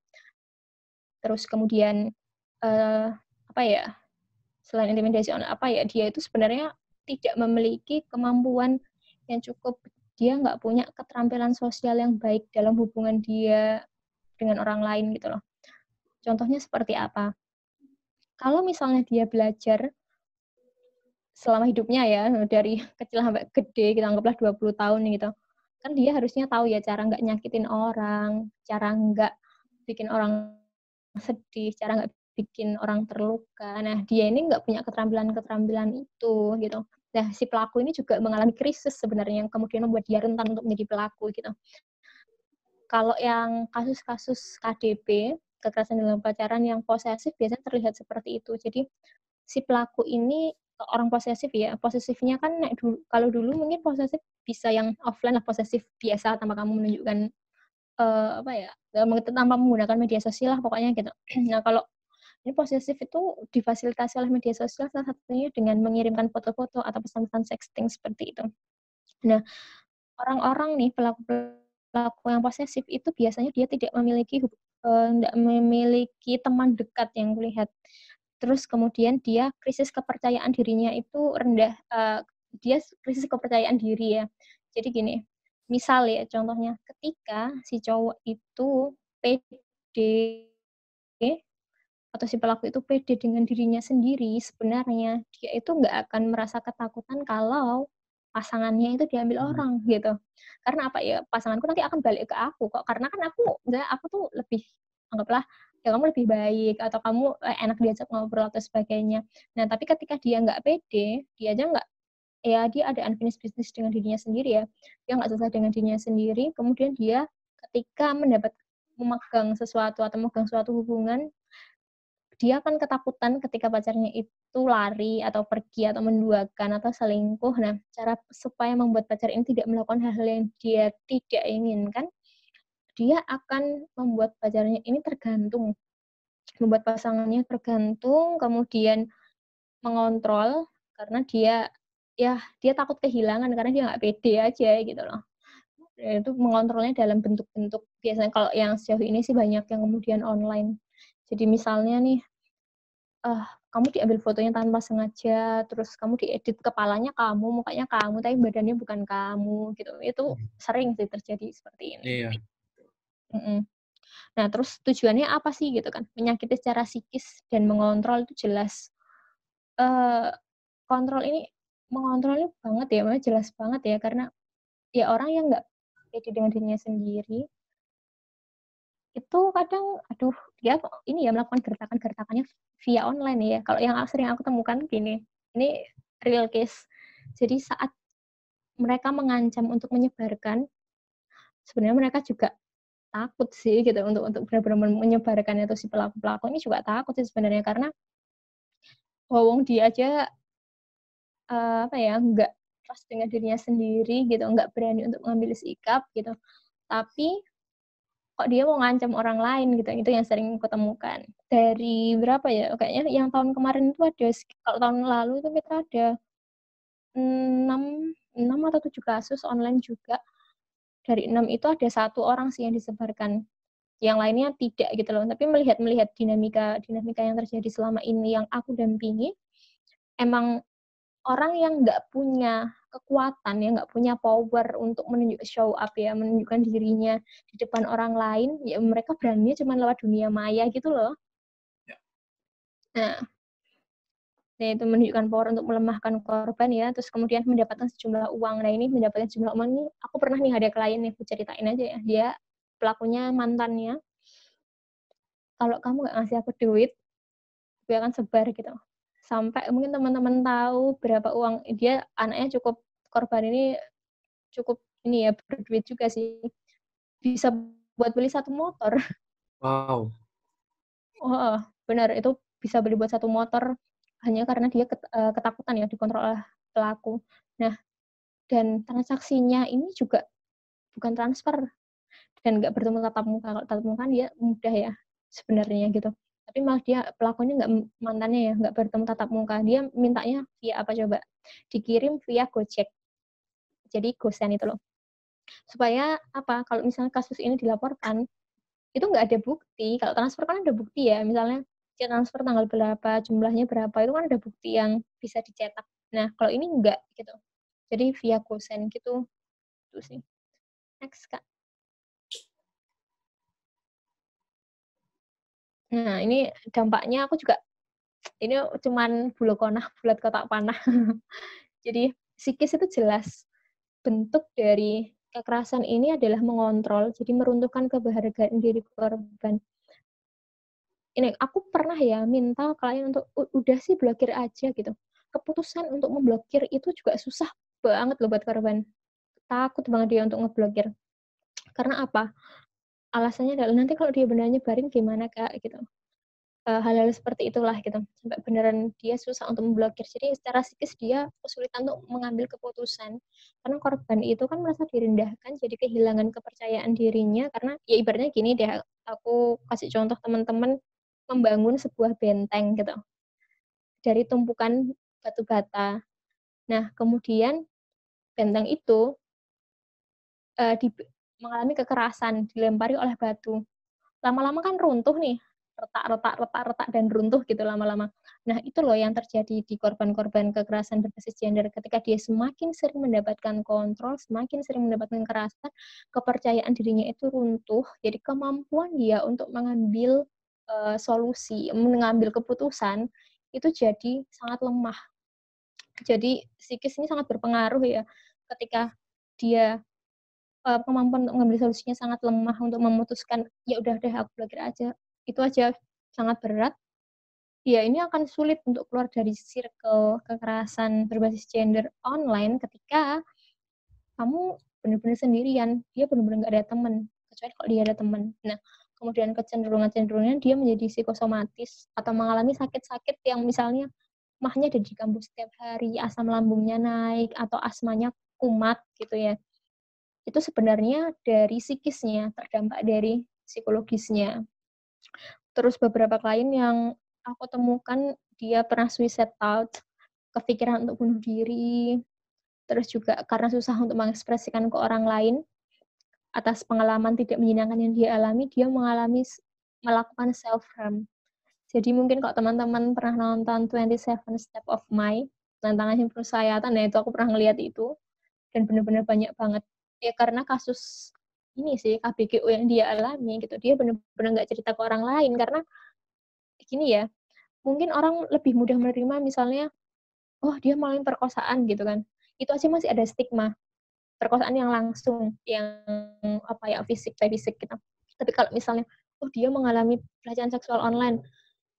Speaker 2: terus kemudian, apa ya, selain intimidasi online, apa ya, dia itu sebenarnya tidak memiliki kemampuan yang cukup, dia nggak punya keterampilan sosial yang baik dalam hubungan dia dengan orang lain gitu loh. Contohnya seperti apa? Kalau misalnya dia belajar selama hidupnya ya, dari kecil sampai gede, kita anggaplah 20 tahun gitu, kan dia harusnya tahu ya cara nggak nyakitin orang, cara nggak bikin orang sedih, cara nggak bikin orang terluka. Nah, dia ini nggak punya keterampilan-keterampilan itu gitu. Nah, si pelaku ini juga mengalami krisis sebenarnya yang kemudian membuat dia rentan untuk menjadi pelaku gitu. Kalau yang kasus-kasus KDP, kekerasan dalam pacaran yang posesif biasanya terlihat seperti itu. Jadi si pelaku ini orang posesif ya, posesifnya kan kalau dulu mungkin posesif bisa yang offline lah, posesif biasa tanpa kamu menunjukkan apa ya, tanpa menggunakan media sosial lah pokoknya gitu. Nah, kalau ini posesif itu difasilitasi oleh media sosial, salah satunya dengan mengirimkan foto-foto atau pesan-pesan sexting seperti itu. Nah, orang-orang nih pelaku yang posesif itu biasanya dia tidak memiliki teman dekat yang kulihat. Terus kemudian dia krisis kepercayaan dirinya itu rendah, dia krisis kepercayaan diri ya. Jadi gini, misal ya contohnya ketika si cowok itu pede atau si pelaku itu pede dengan dirinya sendiri, sebenarnya dia itu nggak akan merasa ketakutan kalau pasangannya itu diambil orang gitu. Karena apa ya, pasanganku nanti akan balik ke aku kok, karena kan aku tuh lebih, anggaplah ya kamu lebih baik atau kamu enak diajak ngobrol atau sebagainya. Nah, tapi ketika dia nggak pede, dia aja nggak, ya dia ada unfinished business dengan dirinya sendiri ya, dia nggak selesai dengan dirinya sendiri, kemudian dia ketika memegang sesuatu atau memegang suatu hubungan, dia kan ketakutan ketika pacarnya itu lari atau pergi atau menduakan atau selingkuh. Nah, cara supaya membuat pacar ini tidak melakukan hal-hal yang dia tidak inginkan, dia akan membuat pacarnya ini tergantung, membuat pasangannya tergantung, kemudian mengontrol karena dia takut kehilangan karena dia nggak pede aja gitu loh. Itu mengontrolnya dalam bentuk-bentuk, biasanya kalau yang sejauh ini sih banyak yang kemudian online. Jadi misalnya nih, kamu diambil fotonya tanpa sengaja, terus kamu diedit kepalanya kamu, mukanya kamu, tapi badannya bukan kamu gitu. Itu sering sih terjadi seperti ini.
Speaker 1: Iya.
Speaker 2: Mhm. Nah, terus tujuannya apa sih gitu kan? Menyakiti secara psikis dan mengontrol itu jelas. Eee, mengontrol ini banget ya, memang jelas banget ya, karena ya orang yang nggak pede dengan dirinya sendiri, itu kadang, aduh, dia ini ya melakukan gertakan-gertakannya via online ya. Kalau yang sering aku temukan gini, ini real case. Jadi saat mereka mengancam untuk menyebarkan, sebenarnya mereka juga takut sih gitu untuk benar-benar menyebarkan itu, si pelaku-pelaku ini juga takut sih sebenarnya karena wong dia aja, apa ya, nggak trust dengan dirinya sendiri gitu, nggak berani untuk mengambil sikap gitu. Tapi kok dia mau ngancam orang lain gitu, itu yang sering kutemukan. Dari berapa ya, kayaknya yang tahun kemarin itu ada kalau tahun lalu itu kita ada 6 6 atau 7 kasus online juga. Dari 6 itu ada 1 orang sih yang disebarkan, yang lainnya tidak gitu loh. Tapi melihat dinamika dinamika yang terjadi selama ini yang aku dampingi, emang orang yang nggak punya kekuatan, yang nggak punya power untuk show up ya, menunjukkan dirinya di depan orang lain, ya mereka beraninya cuma lewat dunia maya gitu loh. Nah, itu menunjukkan power untuk melemahkan korban ya, terus kemudian mendapatkan sejumlah uang. Nah, ini mendapatkan sejumlah uang ini, aku pernah nih ada klien nih, aku ceritain aja ya. Dia pelakunya mantannya, kalau kamu nggak ngasih aku duit, gue akan sebar gitu. Sampai mungkin teman-teman tahu berapa uang dia, anaknya cukup, korban ini cukup ini ya, berduit juga sih. Bisa buat beli satu motor.
Speaker 1: Wow.
Speaker 2: Oh, benar itu bisa beli buat satu motor hanya karena dia ketakutan ya dikontrol oleh pelaku. Nah, dan transaksinya ini juga bukan transfer dan nggak bertemu tatap muka. Kalau tatap muka kan dia mudah ya sebenarnya gitu. Tapi malah dia pelakunya nggak, mantannya ya nggak bertemu tatap muka. Dia mintanya via apa coba? Dikirim via Gojek. Jadi GoSend itu loh. Supaya apa? Kalau misalnya kasus ini dilaporkan, itu nggak ada bukti. Kalau transfer kan ada bukti ya. Misalnya dia transfer tanggal berapa, jumlahnya berapa, itu kan ada bukti yang bisa dicetak. Nah, kalau ini enggak gitu. Jadi via GoSend gitu. Itu sih. Next, Kak. Nah, ini dampaknya aku juga, ini cuman bulu konah, bulat kotak panah. Jadi psikis itu jelas. Bentuk dari kekerasan ini adalah mengontrol, jadi meruntuhkan kebahagiaan diri korban. Ini aku pernah ya minta klien untuk udah sih blokir aja gitu. Keputusan untuk memblokir itu juga susah banget loh buat korban. Takut banget dia untuk ngeblokir. Karena apa? Alasannya adalah nanti kalau dia beneran nyebarin gimana Kak gitu. Hal-hal seperti itulah gitu. Sampai beneran dia susah untuk memblokir. Jadi secara psikis dia kesulitan untuk mengambil keputusan. Karena korban itu kan merasa direndahkan, jadi kehilangan kepercayaan dirinya karena ya ibaratnya gini deh, aku kasih contoh teman-teman membangun sebuah benteng gitu dari tumpukan batu bata. Nah, kemudian benteng itu mengalami kekerasan, dilempari oleh batu. Lama-lama kan runtuh nih, retak, dan runtuh gitu lama-lama. Nah, itu loh yang terjadi di korban-korban kekerasan berbasis gender. Ketika dia semakin sering mendapatkan kontrol, semakin sering mendapatkan kekerasan, kepercayaan dirinya itu runtuh. Jadi kemampuan dia untuk mengambil solusi, mengambil keputusan, itu jadi sangat lemah. Jadi psikis ini sangat berpengaruh ya. Ketika dia kemampuan untuk mengambil solusinya sangat lemah untuk memutuskan, ya udah deh aku blokir aja. Itu aja sangat berat. Ya ini akan sulit untuk keluar dari circle kekerasan berbasis gender online ketika kamu benar-benar sendirian. Dia benar-benar nggak ada teman, kecuali kalau dia ada teman. Nah, kemudian kecenderungan-kecenderungannya dia menjadi psikosomatis atau mengalami sakit-sakit yang misalnya mahnya ada di kampus setiap hari, asam lambungnya naik, atau asmanya kumat gitu ya. Itu sebenarnya dari psikisnya, terdampak dari psikologisnya. Terus beberapa klien yang aku temukan dia pernah suicide thought, kepikiran untuk bunuh diri, terus juga karena susah untuk mengekspresikan ke orang lain atas pengalaman tidak menyenangkan yang dia alami, dia melakukan self harm. Jadi mungkin kalau teman-teman pernah nonton 27 Step of My, tantangan himpunan sayatan, nah itu aku pernah ngeliat itu, dan benar-benar banyak banget. Ya karena kasus ini sih, KBGO yang dia alami gitu, dia benar-benar nggak cerita ke orang lain, karena gini ya, mungkin orang lebih mudah menerima misalnya, oh dia ngalamin perkosaan gitu kan, itu aja masih ada stigma, perkosaan yang langsung, yang apa ya, fisik by fisik gitu. Tapi kalau misalnya, oh dia mengalami pelecehan seksual online,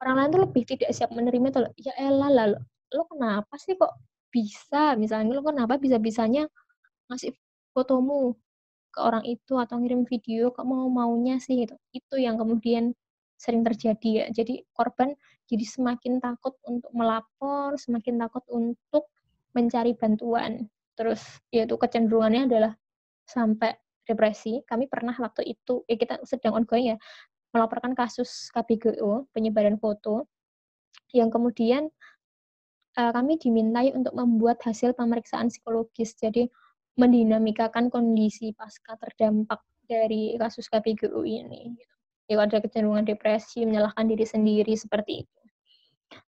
Speaker 2: orang lain tuh lebih tidak siap menerima tuh, ya elah lah, lo kenapa sih kok bisa, misalnya lo kenapa bisa-bisanya ngasih fotomu ke orang itu atau ngirim video, kok maunya sih gitu. Itu yang kemudian sering terjadi ya. Jadi korban jadi semakin takut untuk melapor, semakin takut untuk mencari bantuan. Terus yaitu kecenderungannya adalah sampai depresi. Kami pernah waktu itu, ya kita sedang ongoing ya, melaporkan kasus KBGO, penyebaran foto, yang kemudian kami dimintai untuk membuat hasil pemeriksaan psikologis. Jadi mendinamikakan kondisi pasca terdampak dari kasus KBGU ini. Ya ada kecenderungan depresi, menyalahkan diri sendiri seperti itu.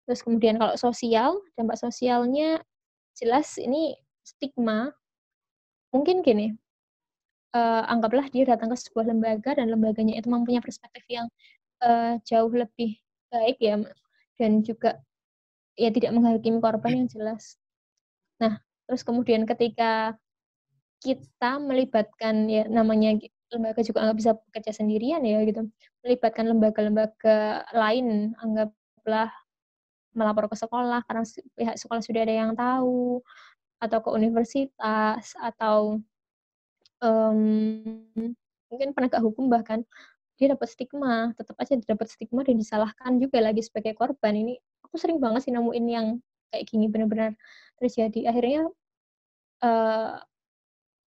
Speaker 2: Terus kemudian kalau sosial, dampak sosialnya jelas ini stigma. Mungkin gini, anggaplah dia datang ke sebuah lembaga dan lembaganya itu mempunyai perspektif yang jauh lebih baik ya, dan juga ya tidak menghakimi korban yang jelas. Nah, terus kemudian ketika kita melibatkan, ya namanya lembaga juga nggak bisa bekerja sendirian ya gitu, melibatkan lembaga-lembaga lain, anggaplah melapor ke sekolah karena pihak sekolah sudah ada yang tahu, atau ke universitas, atau mungkin penegak hukum bahkan, dia dapat stigma, tetap aja dapat stigma dan disalahkan juga lagi sebagai korban. Ini aku sering banget sih nemuin yang kayak gini benar-benar terjadi. Akhirnya uh,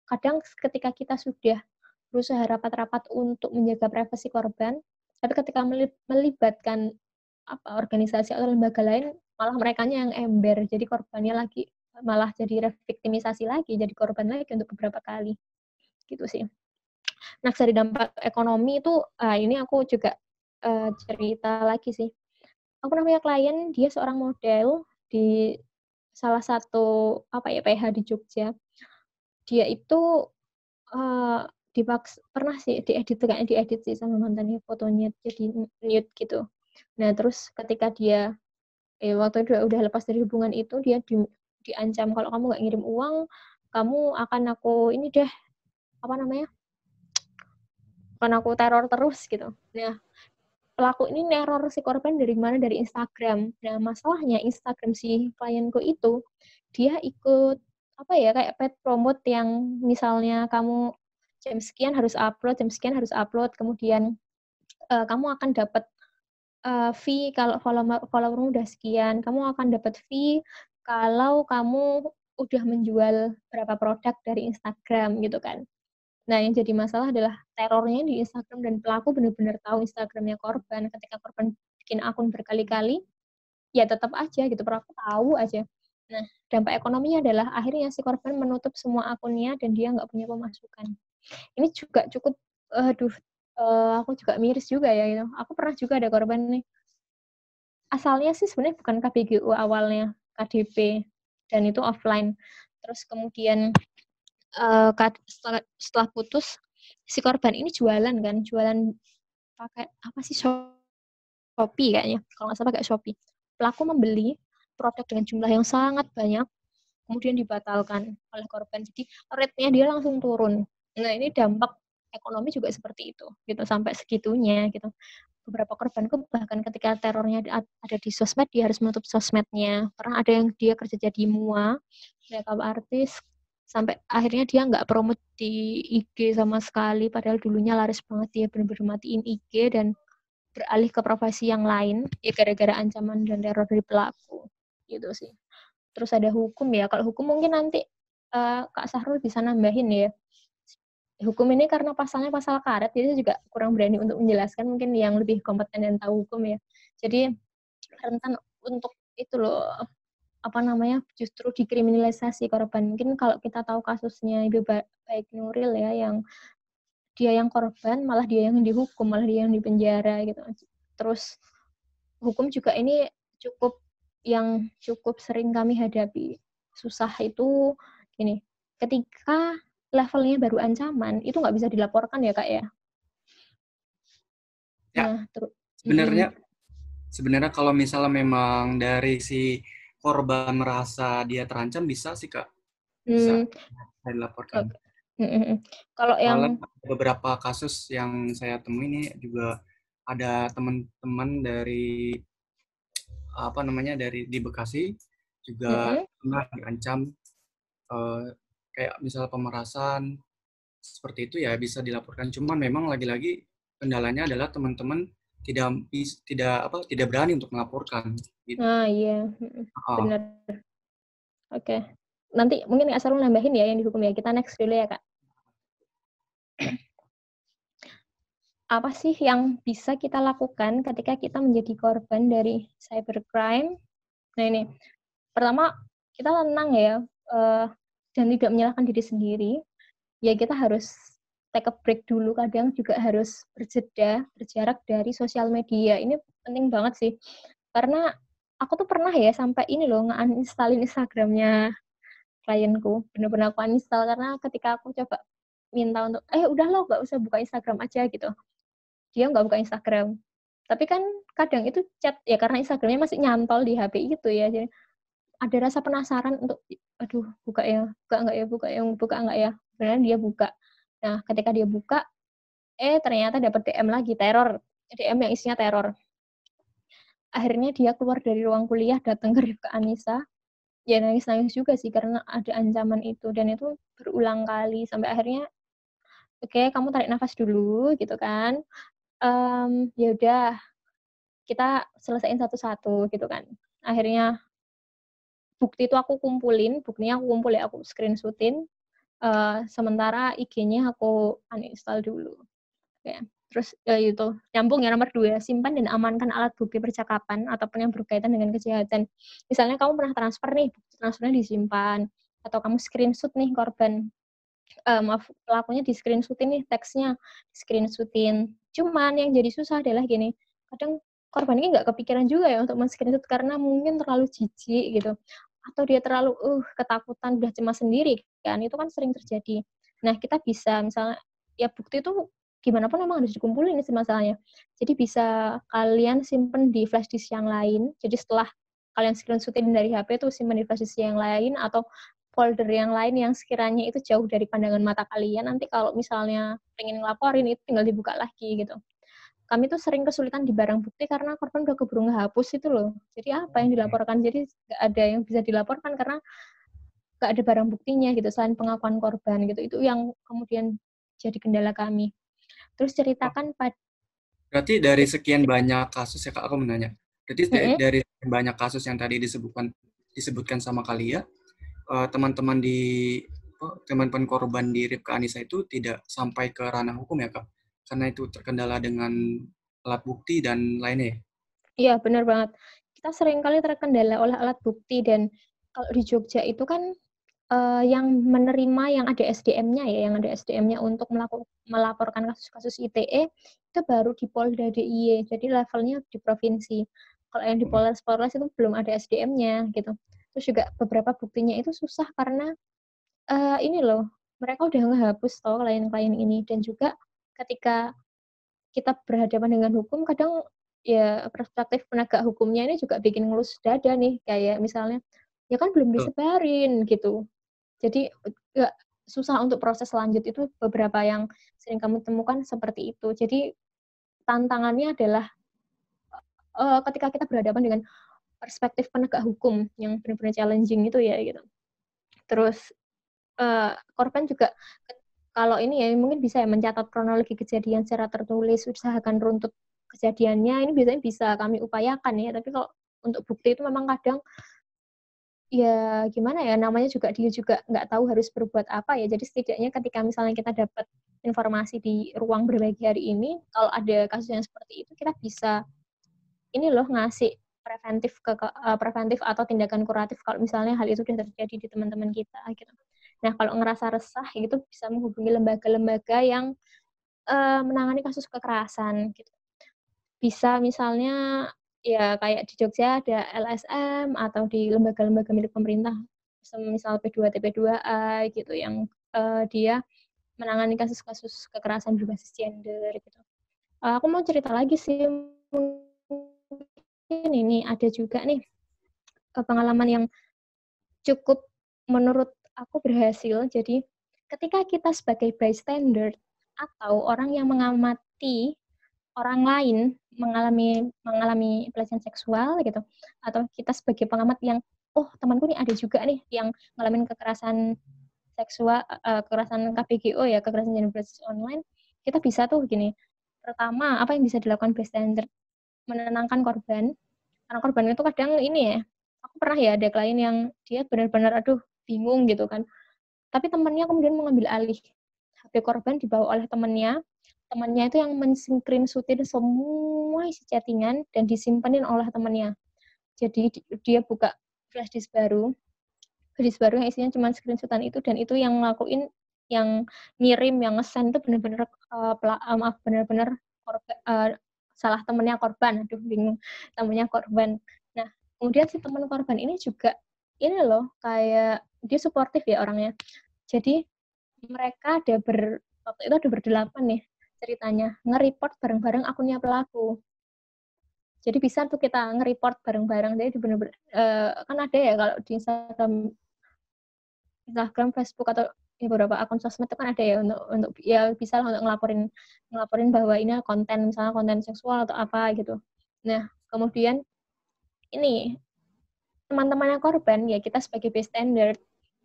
Speaker 2: kadang ketika kita sudah berusaha rapat-rapat untuk menjaga privasi korban, tapi ketika melibatkan organisasi atau lembaga lain, malah merekanya yang ember, jadi korbannya lagi malah jadi reviktimisasi lagi, jadi korban lagi untuk beberapa kali, gitu sih. Nah, dari dampak ekonomi itu, ini aku juga cerita lagi sih. Aku namanya klien, dia seorang model di salah satu PH di Jogja. Dia itu pernah sih diedit sih sama mantannya, fotonya jadi nude gitu. Nah, terus ketika dia waktu itu udah lepas dari hubungan itu, dia diancam kalau kamu nggak ngirim uang, kamu akan aku ini deh akan aku teror terus gitu. Nah, pelaku ini neror si korban dari mana? Dari Instagram. Nah, masalahnya Instagram si klienku itu dia ikut kayak paid promote yang misalnya kamu jam sekian harus upload, kemudian kamu akan dapat fee kalau followermu udah sekian, kamu akan dapat fee kalau kamu udah menjual berapa produk dari Instagram gitu kan. Nah, yang jadi masalah adalah terornya di Instagram dan pelaku benar-benar tahu Instagramnya korban. Ketika korban bikin akun berkali-kali, ya tetap aja gitu, pelaku tahu aja. Nah, dampak ekonominya adalah akhirnya si korban menutup semua akunnya dan dia nggak punya pemasukan. Ini juga cukup, aku juga miris juga ya gitu. Aku pernah juga ada korban nih. Asalnya sih sebenarnya bukan KBGU awalnya, KDP, dan itu offline. Terus kemudian setelah putus, si korban ini jualan pakai apa sih, Shopee kayaknya, kalau nggak salah pakai Shopee. Pelaku membeli produk dengan jumlah yang sangat banyak, kemudian dibatalkan oleh korban. Jadi rate-nya dia langsung turun. Nah, ini dampak ekonomi juga seperti itu, gitu, sampai segitunya gitu. Beberapa korbanku bahkan ketika terornya ada di sosmed, dia harus menutup sosmednya. Pernah ada yang dia kerja jadi MUA, makeup artis, sampai akhirnya dia nggak promote di IG sama sekali, padahal dulunya laris banget, dia benar-benar matiin IG dan beralih ke profesi yang lain, ya gara-gara ancaman dan teror dari pelaku, gitu sih. Terus ada hukum ya, kalau hukum mungkin nanti Kak Sahrul bisa nambahin ya. Hukum ini karena pasalnya pasal karet, jadi juga kurang berani untuk menjelaskan, mungkin yang lebih kompeten dan tahu hukum ya. Jadi rentan untuk itu loh, justru dikriminalisasi korban. Mungkin kalau kita tahu kasusnya Ibu Baik Nuril ya, yang dia yang korban, malah dia yang dihukum, malah dia yang dipenjara gitu. Terus hukum juga ini cukup sering kami hadapi. Susah itu gini, ketika levelnya baru ancaman, itu nggak bisa dilaporkan ya Kak ya?
Speaker 1: Ya,
Speaker 2: Nah, terus
Speaker 1: sebenarnya kalau misalnya memang dari si korban merasa dia terancam, bisa sih Kak, bisa dilaporkan.
Speaker 2: Kalau
Speaker 1: Soalnya
Speaker 2: yang
Speaker 1: beberapa kasus yang saya temui ini juga ada teman-teman dari di Bekasi juga pernah diancam kayak misal pemerasan seperti itu, ya bisa dilaporkan. Cuman memang lagi-lagi kendalanya adalah teman-teman tidak berani untuk melaporkan gitu.
Speaker 2: iya, benar. Oke. Nanti mungkin Kak Sarul nambahin ya yang dihukum ya. Kita next dulu ya Kak. Apa sih yang bisa kita lakukan ketika kita menjadi korban dari cybercrime? Nah ini, pertama kita tenang ya, dan tidak menyalahkan diri sendiri. Ya kita harus take a break dulu, kadang juga harus berjarak dari sosial media. Ini penting banget sih. Karena aku tuh pernah ya sampai ini loh, nge-uninstalin Instagramnya klienku. Bener-bener aku uninstall karena ketika aku coba minta untuk, udah lo gak usah buka Instagram aja gitu. Dia nggak buka Instagram. Tapi kan kadang itu chat ya karena Instagramnya masih nyantol di HP itu ya. Jadi ada rasa penasaran untuk aduh buka ya, buka nggak ya. Beneran dia buka. Nah, ketika dia buka, ternyata dapat DM lagi teror. DM yang isinya teror. Akhirnya dia keluar dari ruang kuliah datang ke Rifka Anissa. Ya nangis-nangis juga sih karena ada ancaman itu dan itu berulang kali sampai akhirnya oke, kamu tarik nafas dulu gitu kan. Ya udah kita selesaiin satu-satu gitu kan. Akhirnya bukti itu aku kumpulin, buktinya aku kumpul ya, aku screenshot-in, sementara IG-nya aku uninstall dulu. Ya. Terus itu nyambung ya nomor 2, simpan dan amankan alat bukti percakapan ataupun yang berkaitan dengan kejahatan. Misalnya kamu pernah transfer nih, transfernya disimpan, atau kamu screenshot nih korban, pelakunya di screenshot-in nih teksnya, screenshot-in. Cuman yang jadi susah adalah gini, kadang korban ini nggak kepikiran juga ya untuk men-screenshot karena mungkin terlalu jijik gitu, atau dia terlalu ketakutan, udah cemas sendiri kan, itu kan sering terjadi. Nah, kita bisa misalnya ya bukti itu gimana pun memang harus dikumpulin sih masalahnya. Jadi bisa kalian simpen di flash disk yang lain. Jadi setelah kalian screenshot-in dari HP itu simpen di flash disk yang lain atau folder yang lain yang sekiranya itu jauh dari pandangan mata kalian. Nanti kalau misalnya pengen ngelaporin itu tinggal dibuka lagi gitu. Kami tuh sering kesulitan di barang bukti karena korban udah keburu ngehapus itu loh. Jadi apa yang dilaporkan? Jadi nggak ada yang bisa dilaporkan karena nggak ada barang buktinya gitu selain pengakuan korban gitu. Itu yang kemudian jadi kendala kami. Terus
Speaker 1: Oh,
Speaker 2: ceritakan pada
Speaker 1: berarti dari sekian banyak kasus ya Kak, aku menanya. Berarti dari sekian banyak kasus yang tadi disebutkan sama kalian, teman-teman teman-teman korban di Rifka Anissa itu tidak sampai ke ranah hukum ya Kak? Karena itu terkendala dengan alat bukti dan lainnya ya?
Speaker 2: Iya, benar banget. Kita sering kali terkendala oleh alat bukti dan kalau di Jogja itu kan yang menerima yang ada SDM-nya ya, yang ada SDM-nya untuk melaporkan kasus-kasus ITE itu baru di Polda DIY, jadi levelnya di provinsi. Kalau yang di Polres itu belum ada SDM-nya gitu. Terus juga beberapa buktinya itu susah karena ini loh, mereka udah ngehapus toh klien-klien ini dan juga ketika kita berhadapan dengan hukum kadang ya perspektif penegak hukumnya ini juga bikin ngelus dada nih, kayak misalnya, ya kan belum
Speaker 1: Betul.
Speaker 2: disebarin gitu. Jadi nggak susah untuk proses lanjut itu beberapa yang sering kamu temukan seperti itu. Jadi tantangannya adalah ketika kita berhadapan dengan perspektif penegak hukum yang benar-benar challenging itu ya gitu. Terus korban juga kalau ini ya mungkin bisa ya mencatat kronologi kejadian secara tertulis, usahakan runtut kejadiannya, ini biasanya bisa kami upayakan ya. Tapi kalau untuk bukti itu memang kadang ya gimana ya, namanya juga dia juga nggak tahu harus berbuat apa ya. Jadi setidaknya ketika misalnya kita dapat informasi di ruang berbagi hari ini, kalau ada kasus yang seperti itu, kita bisa ini loh ngasih preventif atau tindakan kuratif kalau misalnya hal itu sudah terjadi di teman-teman kita gitu. Nah, kalau ngerasa resah gitu bisa menghubungi lembaga-lembaga yang menangani kasus kekerasan gitu. Bisa misalnya ya kayak di Jogja ada LSM atau di lembaga-lembaga milik pemerintah, semisal P2T, P2A gitu yang dia menangani kasus-kasus kekerasan berbasis gender gitu. Aku mau cerita lagi sih, mungkin ini ada juga nih pengalaman yang cukup menurut aku berhasil. Jadi ketika kita sebagai bystander atau orang yang mengamati orang lain mengalami pelecehan seksual gitu, atau kita sebagai pengamat yang oh temanku nih ada juga nih yang ngalamin kekerasan seksual, kekerasan KBGO ya, kekerasan gender berbasis online, kita bisa tuh gini. Pertama, apa yang bisa dilakukan bystander? Menenangkan korban. Karena korban itu kadang ini ya, aku pernah ya ada klien yang dia benar-benar aduh bingung gitu kan. Tapi temannya kemudian mengambil alih. HP korban dibawa oleh temannya. Temannya itu yang men-screenshotin semua isi chattingan dan disimpanin oleh temannya. Jadi dia buka flash disk baru yang isinya cuma screenshotan itu dan itu yang ngelakuin, yang ngirim, yang nge-send itu benar-benar benar-benar salah temennya korban. Aduh bingung, temennya korban. Nah, kemudian si teman korban ini juga ini loh kayak dia suportif ya orangnya. Jadi mereka waktu itu ada berdelapan nih ceritanya, nge-report bareng-bareng akunnya pelaku. Jadi bisa tuh kita nge-report bareng-bareng. Jadi bener-bener kan ada ya kalau di Instagram, Facebook atau ya beberapa akun sosmed itu kan ada ya untuk ya bisa lah untuk ngelaporin bahwa ini konten misalnya konten seksual atau apa gitu. Nah, kemudian ini teman-temannya korban ya kita sebagai bystander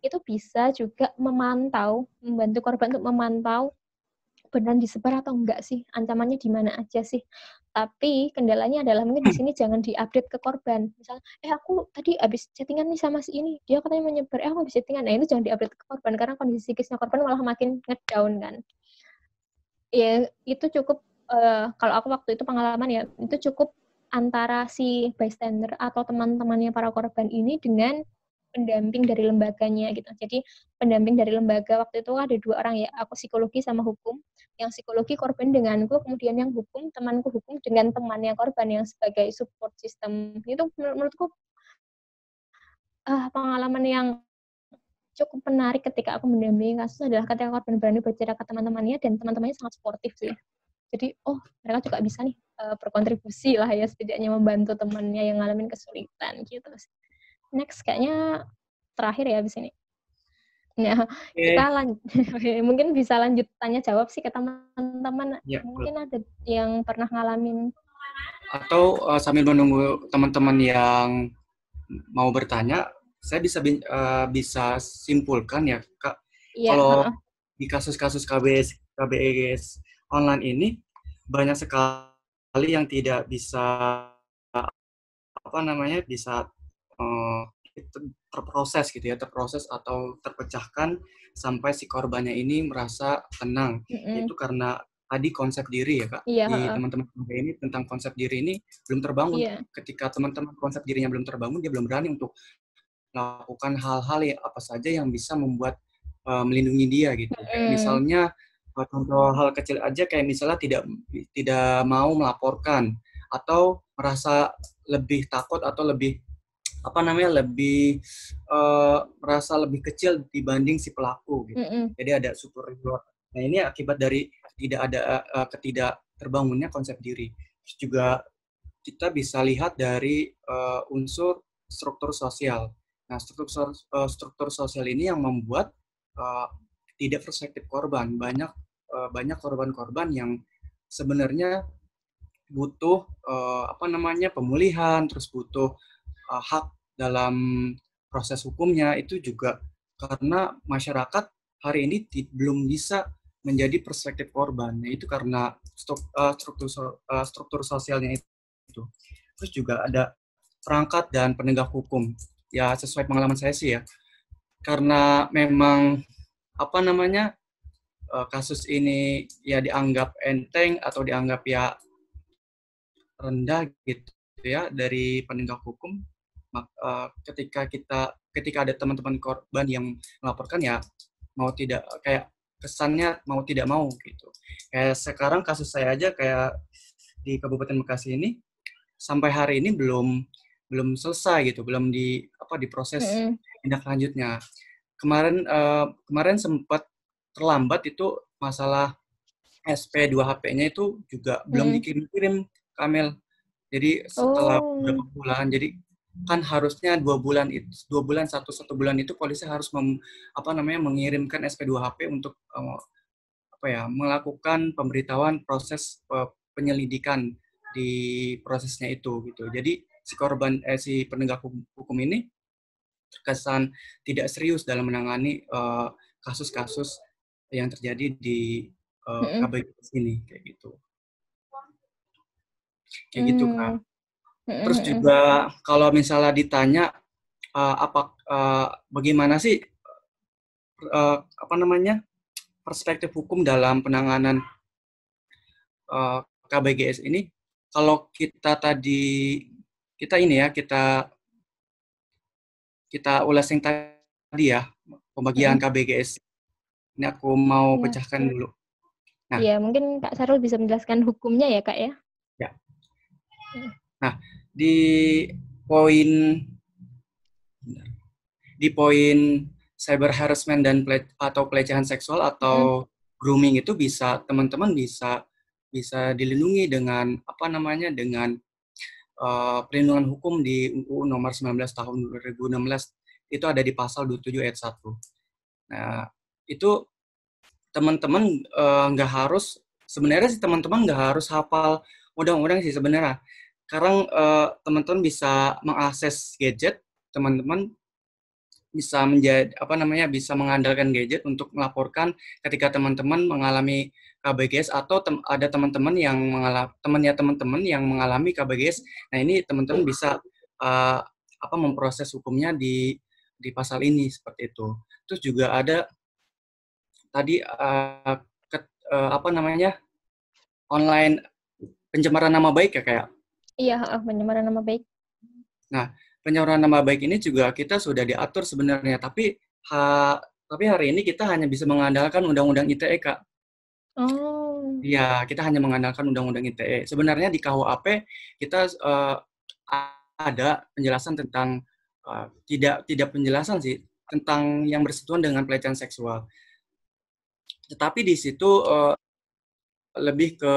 Speaker 2: itu bisa juga membantu korban untuk memantau benar disebar atau enggak sih, ancamannya di mana aja sih. Tapi kendalanya adalah mungkin di sini jangan diupdate ke korban. Misalnya, aku tadi habis chattingan nih sama si ini, dia katanya menyebar, aku habis chattingan. Nah, itu jangan diupdate ke korban karena kondisi psikisnya korban malah makin ngedown kan. Ya, itu cukup kalau aku waktu itu pengalaman ya, itu cukup antara si bystander atau teman-temannya para korban ini dengan pendamping dari lembaganya gitu. Jadi pendamping dari lembaga waktu itu ada 2 orang ya, aku psikologi sama hukum. Yang psikologi korban denganku, kemudian yang hukum temanku hukum dengan temannya korban yang sebagai support system. Itu menurutku pengalaman yang cukup menarik ketika aku mendampingi kasus adalah ketika korban berani bercerita ke teman-temannya dan teman-temannya sangat suportif sih. Jadi, mereka juga bisa nih berkontribusi lah ya setidaknya membantu temannya yang ngalamin kesulitan gitu. Next kayaknya terakhir ya abis ini. Nah, kita mungkin bisa lanjut tanya jawab sih ke teman-teman.
Speaker 1: Ya,
Speaker 2: mungkin ada yang pernah ngalamin.
Speaker 1: Atau sambil menunggu teman-teman yang mau bertanya, saya bisa simpulkan ya, Kak.
Speaker 2: Ya,
Speaker 1: kalau di kasus-kasus KBGS online ini banyak sekali yang tidak bisa bisa terproses atau terpecahkan sampai si korbannya ini merasa tenang. Itu karena tadi konsep diri ya, Kak. Di teman-teman ini tentang konsep diri ini belum terbangun. Ketika teman-teman konsep dirinya belum terbangun, dia belum berani untuk melakukan hal-hal apa saja yang bisa membuat melindungi dia gitu. Kayak misalnya contoh hal kecil aja kayak misalnya tidak mau melaporkan atau merasa lebih takut atau lebih merasa lebih kecil dibanding si pelaku gitu. Jadi ada superior. Nah, ini akibat dari tidak ada ketidak terbangunnya konsep diri. Terus juga kita bisa lihat dari unsur struktur sosial. Nah, struktur sosial ini yang membuat tidak perspektif korban. Banyak korban-korban yang sebenarnya butuh pemulihan, terus butuh hak dalam proses hukumnya, itu juga karena masyarakat hari ini belum bisa menjadi perspektif korban. Nah, itu karena struktur sosialnya itu. Terus juga ada perangkat dan penegak hukum. Ya, sesuai pengalaman saya sih ya. Karena memang kasus ini ya dianggap enteng atau dianggap ya rendah gitu ya dari penegak hukum. Ketika ada teman-teman korban yang melaporkan ya mau tidak kayak kesannya mau tidak mau gitu. Kayak sekarang kasus saya aja kayak di Kabupaten Bekasi ini sampai hari ini belum selesai gitu, belum diproses tindak lanjutnya. Kemarin sempat terlambat itu masalah SP2HP-nya itu juga belum dikirim-kirim, Kamel. Jadi setelah beberapa bulan, jadi kan harusnya 2 bulan satu bulan itu polisi harus mengirimkan SP2HP untuk melakukan pemberitahuan proses penyelidikan di prosesnya itu gitu. Jadi si penegak hukum ini terkesan tidak serius dalam menangani kasus-kasus yang terjadi di KBGS ini kayak gitu. Kayak gitu, Kak. Terus juga kalau misalnya ditanya bagaimana sih perspektif hukum dalam penanganan KBGS ini, kalau kita ulas yang tadi ya, pembagian KBGS. Ini aku mau pecahkan dulu.
Speaker 2: Nah, iya, mungkin Kak Sarul bisa menjelaskan hukumnya ya, Kak ya?
Speaker 1: Ya. Nah, di poin cyber harassment dan atau pelecehan seksual atau grooming itu teman-teman bisa dilindungi dengan perlindungan hukum di UU nomor 19 tahun 2016 itu ada di pasal 27 ayat 1. Nah, itu teman-teman nggak harus, sebenarnya sih teman-teman nggak harus hafal undang-undang sih sebenarnya. Sekarang teman-teman bisa mengakses gadget, teman-teman bisa menjadi bisa mengandalkan gadget untuk melaporkan ketika teman-teman mengalami KBGS atau ada teman-teman yang teman-teman yang mengalami KBGS. Nah, ini teman-teman bisa memproses hukumnya di pasal ini seperti itu. Terus juga ada tadi online pencemaran nama baik ya kayak.
Speaker 2: Iya, pencemaran nama baik.
Speaker 1: Nah, pencemaran nama baik ini juga kita sudah diatur sebenarnya, tapi hari ini kita hanya bisa mengandalkan Undang-Undang ITE, Kak.
Speaker 2: Oh.
Speaker 1: Iya, kita hanya mengandalkan Undang-Undang ITE. Sebenarnya di KUHP kita ada penjelasan tentang tidak penjelasan sih tentang yang bersentuhan dengan pelecehan seksual. Tetapi di situ lebih ke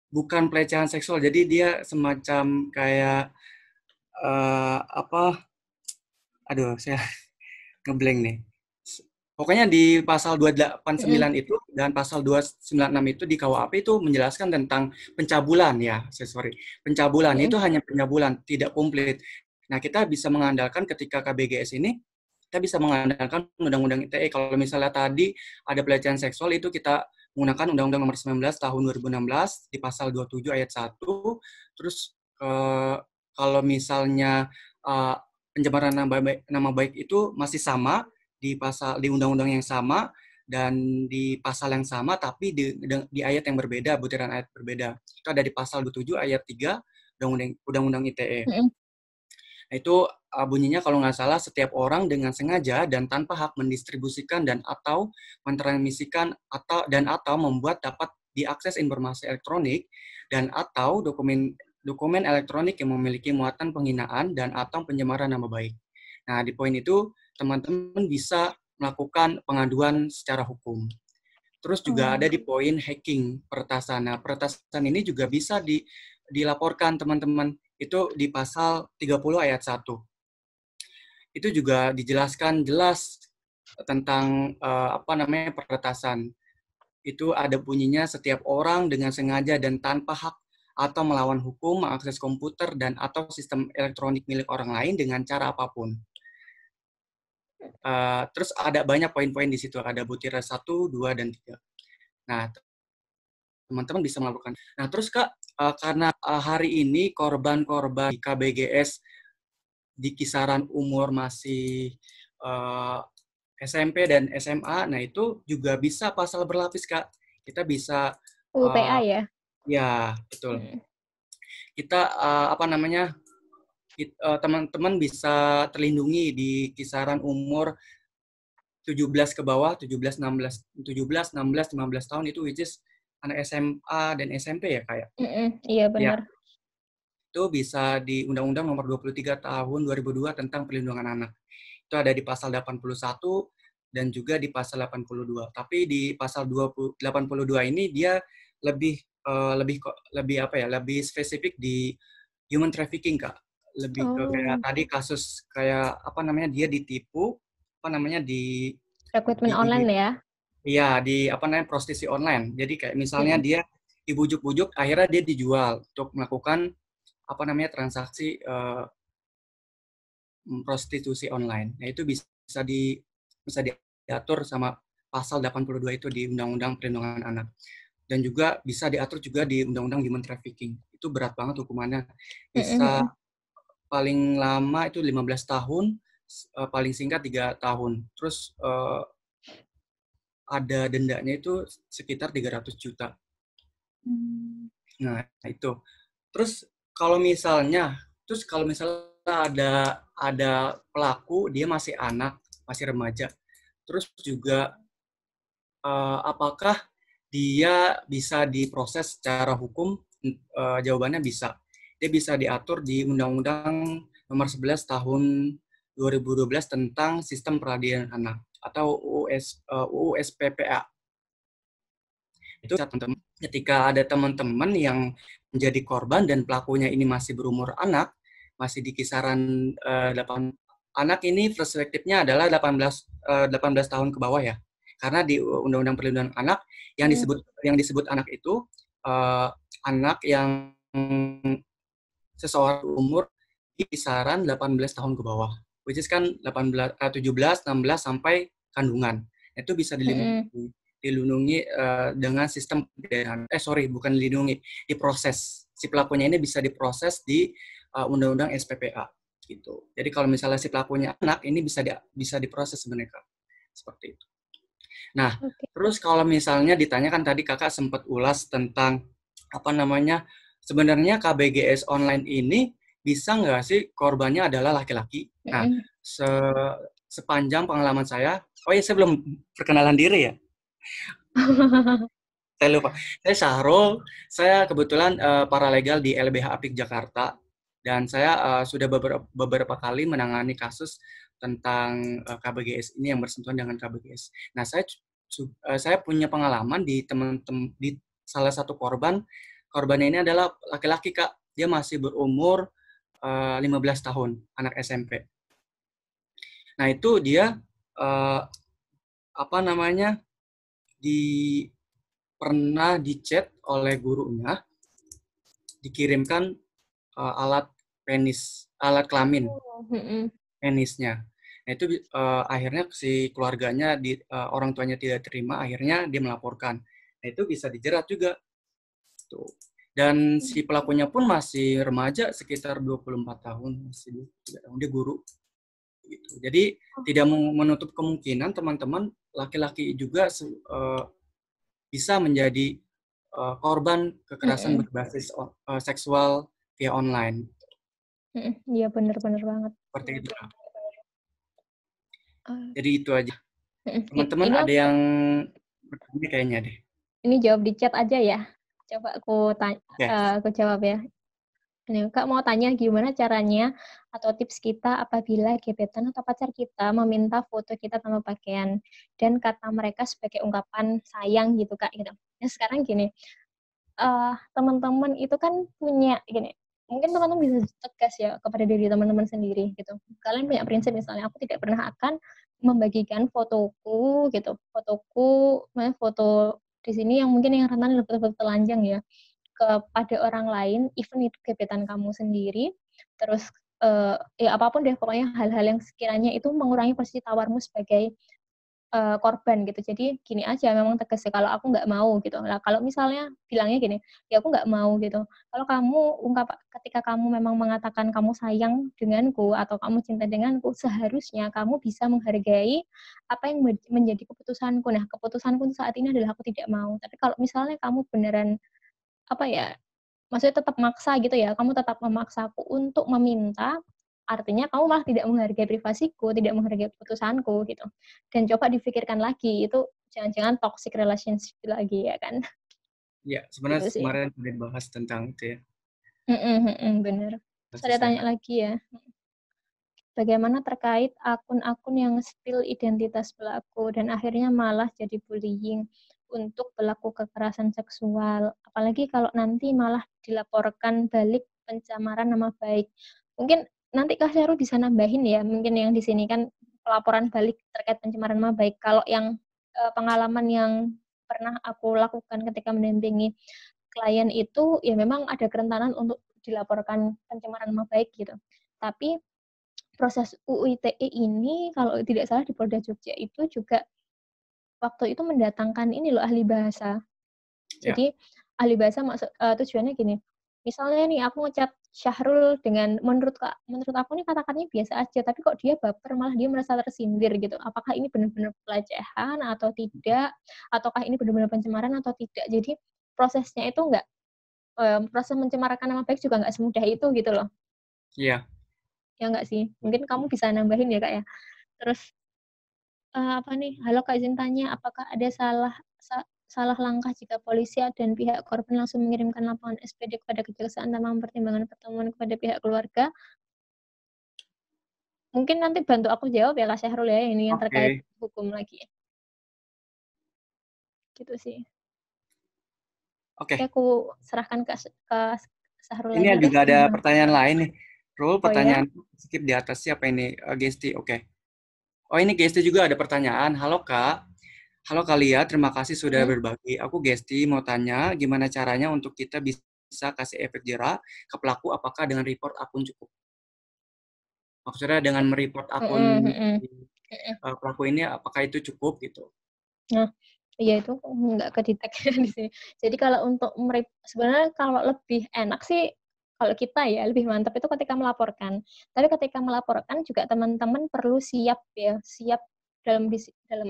Speaker 1: bukan pelecehan seksual, jadi dia semacam kayak saya ngeblank nih. Pokoknya di pasal 289 itu dan pasal 296 itu di KUHP itu menjelaskan tentang pencabulan ya, pencabulan itu hanya pencabulan, tidak komplit. Nah, kita bisa mengandalkan ketika KBGS ini, kita bisa mengandalkan Undang-Undang ITE. Kalau misalnya tadi ada pelecehan seksual, itu kita menggunakan Undang-Undang nomor 19 tahun 2016 di pasal 27 ayat 1. Terus kalau misalnya pencemaran nama baik itu masih sama di undang-undang yang sama dan di pasal yang sama, tapi di ayat yang berbeda, butiran ayat berbeda. Itu ada di pasal 27 ayat 3 Undang-Undang ITE. Nah, itu bunyinya kalau nggak salah, setiap orang dengan sengaja dan tanpa hak mendistribusikan dan atau mentransmisikan atau membuat dapat diakses informasi elektronik dan atau dokumen elektronik yang memiliki muatan penghinaan dan atau pencemaran nama baik. Nah, di poin itu teman-teman bisa melakukan pengaduan secara hukum. Terus juga ada di poin hacking peretasan. Nah, peretasan ini juga bisa dilaporkan teman-teman. Itu di pasal 30 ayat 1. Itu juga dijelaskan jelas tentang peretasan. Itu ada bunyinya, setiap orang dengan sengaja dan tanpa hak atau melawan hukum mengakses komputer dan atau sistem elektronik milik orang lain dengan cara apapun. Terus ada banyak poin-poin di situ, ada butiran 1, 2, dan 3. Nah, teman-teman bisa melakukan. Nah, terus Kak, karena hari ini korban-korban di KBGS di kisaran umur masih SMP dan SMA, nah itu juga bisa pasal berlapis, Kak. Kita bisa
Speaker 2: UPA ya?
Speaker 1: Ya, betul. Kita teman-teman bisa terlindungi di kisaran umur 17 ke bawah, 17, 16, 15 tahun itu, which is anak SMA dan SMP ya, kayak.
Speaker 2: Iya, benar.
Speaker 1: Ya. Itu bisa di Undang-Undang nomor 23 tahun 2002 tentang perlindungan anak. Itu ada di pasal 81 dan juga di pasal 82. Tapi di pasal 82 ini dia lebih spesifik di human trafficking, Kak. Lebih ke kayak tadi kasus kayak dia ditipu di
Speaker 2: rekrutmen online ya.
Speaker 1: Iya, di prostitusi online. Jadi kayak misalnya dia dibujuk-bujuk, akhirnya dia dijual untuk melakukan transaksi prostitusi online. Nah, itu bisa diatur sama pasal 82 itu di Undang-Undang Perlindungan Anak. Dan juga bisa diatur juga di Undang-Undang Human Trafficking. Itu berat banget hukumannya. Bisa paling lama itu 15 tahun, paling singkat 3 tahun. Terus ada dendanya itu sekitar 300 juta. Nah, itu. Terus kalau misalnya ada pelaku, dia masih anak, masih remaja, terus juga apakah dia bisa diproses secara hukum? Jawabannya bisa. Dia bisa diatur di Undang-Undang nomor 11 tahun 2012 tentang sistem peradilan anak atau UU SPPA. itu teman-teman, ketika ada teman-teman yang menjadi korban dan pelakunya ini masih berumur anak, masih di kisaran 8 anak ini perspektifnya adalah 18 tahun ke bawah ya. Karena di Undang-Undang Perlindungan Anak yang disebut anak itu anak yang seseorang umur di kisaran 18 tahun ke bawah. Which is kan 17, 16 sampai kandungan. Itu bisa dilindungi dengan sistem bukan dilindungi, diproses. Si pelakunya ini bisa diproses di Undang-Undang SPPA gitu. Jadi kalau misalnya si pelakunya anak ini bisa diproses sebenarnya Kak. Seperti itu. Nah, terus kalau misalnya ditanyakan tadi Kakak sempat ulas tentang sebenarnya KBGS online ini bisa nggak sih korbannya adalah laki-laki? Nah, sepanjang pengalaman saya, saya belum perkenalan diri ya. Saya lupa. Saya Syahrul, saya kebetulan paralegal di LBH Apik Jakarta, dan saya sudah beberapa kali menangani kasus tentang KBGS ini yang bersentuhan dengan KBGS. Nah, saya punya pengalaman di salah satu korbannya ini adalah laki-laki Kak. Dia masih berumur 15 tahun, anak SMP. Nah, itu dia pernah dichat oleh gurunya, dikirimkan alat kelamin, penisnya. Nah, itu akhirnya si keluarganya, orang tuanya tidak terima, akhirnya dia melaporkan. Nah, itu bisa dijerat juga. Tuh. Dan si pelakunya pun masih remaja, sekitar 24 tahun, dia guru. Gitu. Jadi tidak menutup kemungkinan teman-teman laki-laki juga bisa menjadi korban kekerasan berbasis seksual via online.
Speaker 2: Iya, benar-benar banget.
Speaker 1: Seperti itu. Jadi itu aja. Teman-teman ada yang bertanya kayaknya deh.
Speaker 2: Ini jawab di chat aja ya. Coba aku jawab ya. Ini Kak mau tanya gimana caranya atau tips kita apabila gebetan atau pacar kita meminta foto kita tanpa pakaian dan kata mereka sebagai ungkapan sayang gitu Kak gitu. Nah sekarang gini, teman-teman itu kan punya gini, mungkin teman-teman bisa tegas ya kepada diri teman-teman sendiri gitu. Kalian punya prinsip misalnya aku tidak pernah akan membagikan fotoku gitu, foto di sini yang mungkin yang rentan foto-foto telanjang ya kepada orang lain, even itu gebetan kamu sendiri, terus ya apapun deh pokoknya hal-hal yang sekiranya itu mengurangi posisi tawarmu sebagai korban gitu. Jadi gini aja memang tegas ya, kalau aku nggak mau gitu. Nah kalau misalnya bilangnya gini, ya aku nggak mau gitu. Kalau kamu ketika kamu memang mengatakan kamu sayang denganku atau kamu cinta denganku, seharusnya kamu bisa menghargai apa yang menjadi keputusanku. Nah keputusanku saat ini adalah aku tidak mau. Tapi kalau misalnya kamu beneran maksudnya tetap maksa gitu ya, kamu tetap memaksaku untuk meminta, artinya kamu malah tidak menghargai privasiku, tidak menghargai keputusanku gitu. Dan coba dipikirkan lagi, itu jangan-jangan toxic relationship lagi ya kan.
Speaker 1: Ya, sebenarnya gitu kemarin udah bahas tentang itu ya.
Speaker 2: Bener. Saya tanya lagi ya. Bagaimana terkait akun-akun yang spill identitas pelaku dan akhirnya malah jadi bullying untuk pelaku kekerasan seksual. Apalagi kalau nanti malah dilaporkan balik pencemaran nama baik. Mungkin nanti Kak Syahrul bisa nambahin ya, mungkin yang di sini kan pelaporan balik terkait pencemaran nama baik. Kalau yang pengalaman yang pernah aku lakukan ketika mendampingi klien itu, ya memang ada kerentanan untuk dilaporkan pencemaran nama baik gitu. Tapi proses UU ITE ini kalau tidak salah di Polda Jogja itu juga waktu itu mendatangkan ini loh ahli bahasa. Jadi ahli bahasa tujuannya gini, misalnya nih aku ngechat Syahrul dengan menurut aku nih kata-katanya biasa aja, tapi kok dia baper malah dia merasa tersindir gitu. Apakah ini benar-benar pelecehan atau tidak? Ataukah ini benar-benar pencemaran atau tidak? Jadi prosesnya itu proses mencemarkan nama baik juga nggak semudah itu gitu loh.
Speaker 1: Iya.
Speaker 2: Ya nggak sih? Mungkin kamu bisa nambahin ya Kak ya. Terus halo Kak izin tanya, apakah ada salah langkah jika polisi dan pihak korban langsung mengirimkan laporan SPD kepada kejaksaan tanpa mempertimbangkan pertemuan kepada pihak keluarga? Mungkin nanti bantu aku jawab ya Kak Syahrul ya, ini yang terkait hukum lagi. Gitu sih.
Speaker 1: Oke.
Speaker 2: Aku serahkan ke Sahrul
Speaker 1: Ini
Speaker 2: lagi deh.
Speaker 1: juga ada pertanyaan lain nih. Rul,
Speaker 2: Oh ya.
Speaker 1: pertanyaan skip di atas siapa ini? Gesti, oke. Oh, ini Gesti juga ada pertanyaan. Halo Kak. Halo Kalia, terima kasih sudah
Speaker 2: Hmm.
Speaker 1: berbagi. Aku Gesti mau tanya gimana caranya untuk kita bisa kasih efek jera ke pelaku, apakah dengan report akun cukup? Maksudnya dengan mereport akun
Speaker 2: Mm-mm, mm-mm.
Speaker 1: pelaku ini apakah itu cukup gitu?
Speaker 2: Nah, iya itu nggak kedetek di sini. Jadi kalau untuk sebenarnya kalau lebih enak sih kalau kita ya lebih mantap itu ketika melaporkan. Tapi ketika melaporkan juga teman-teman perlu siap ya, siap dalam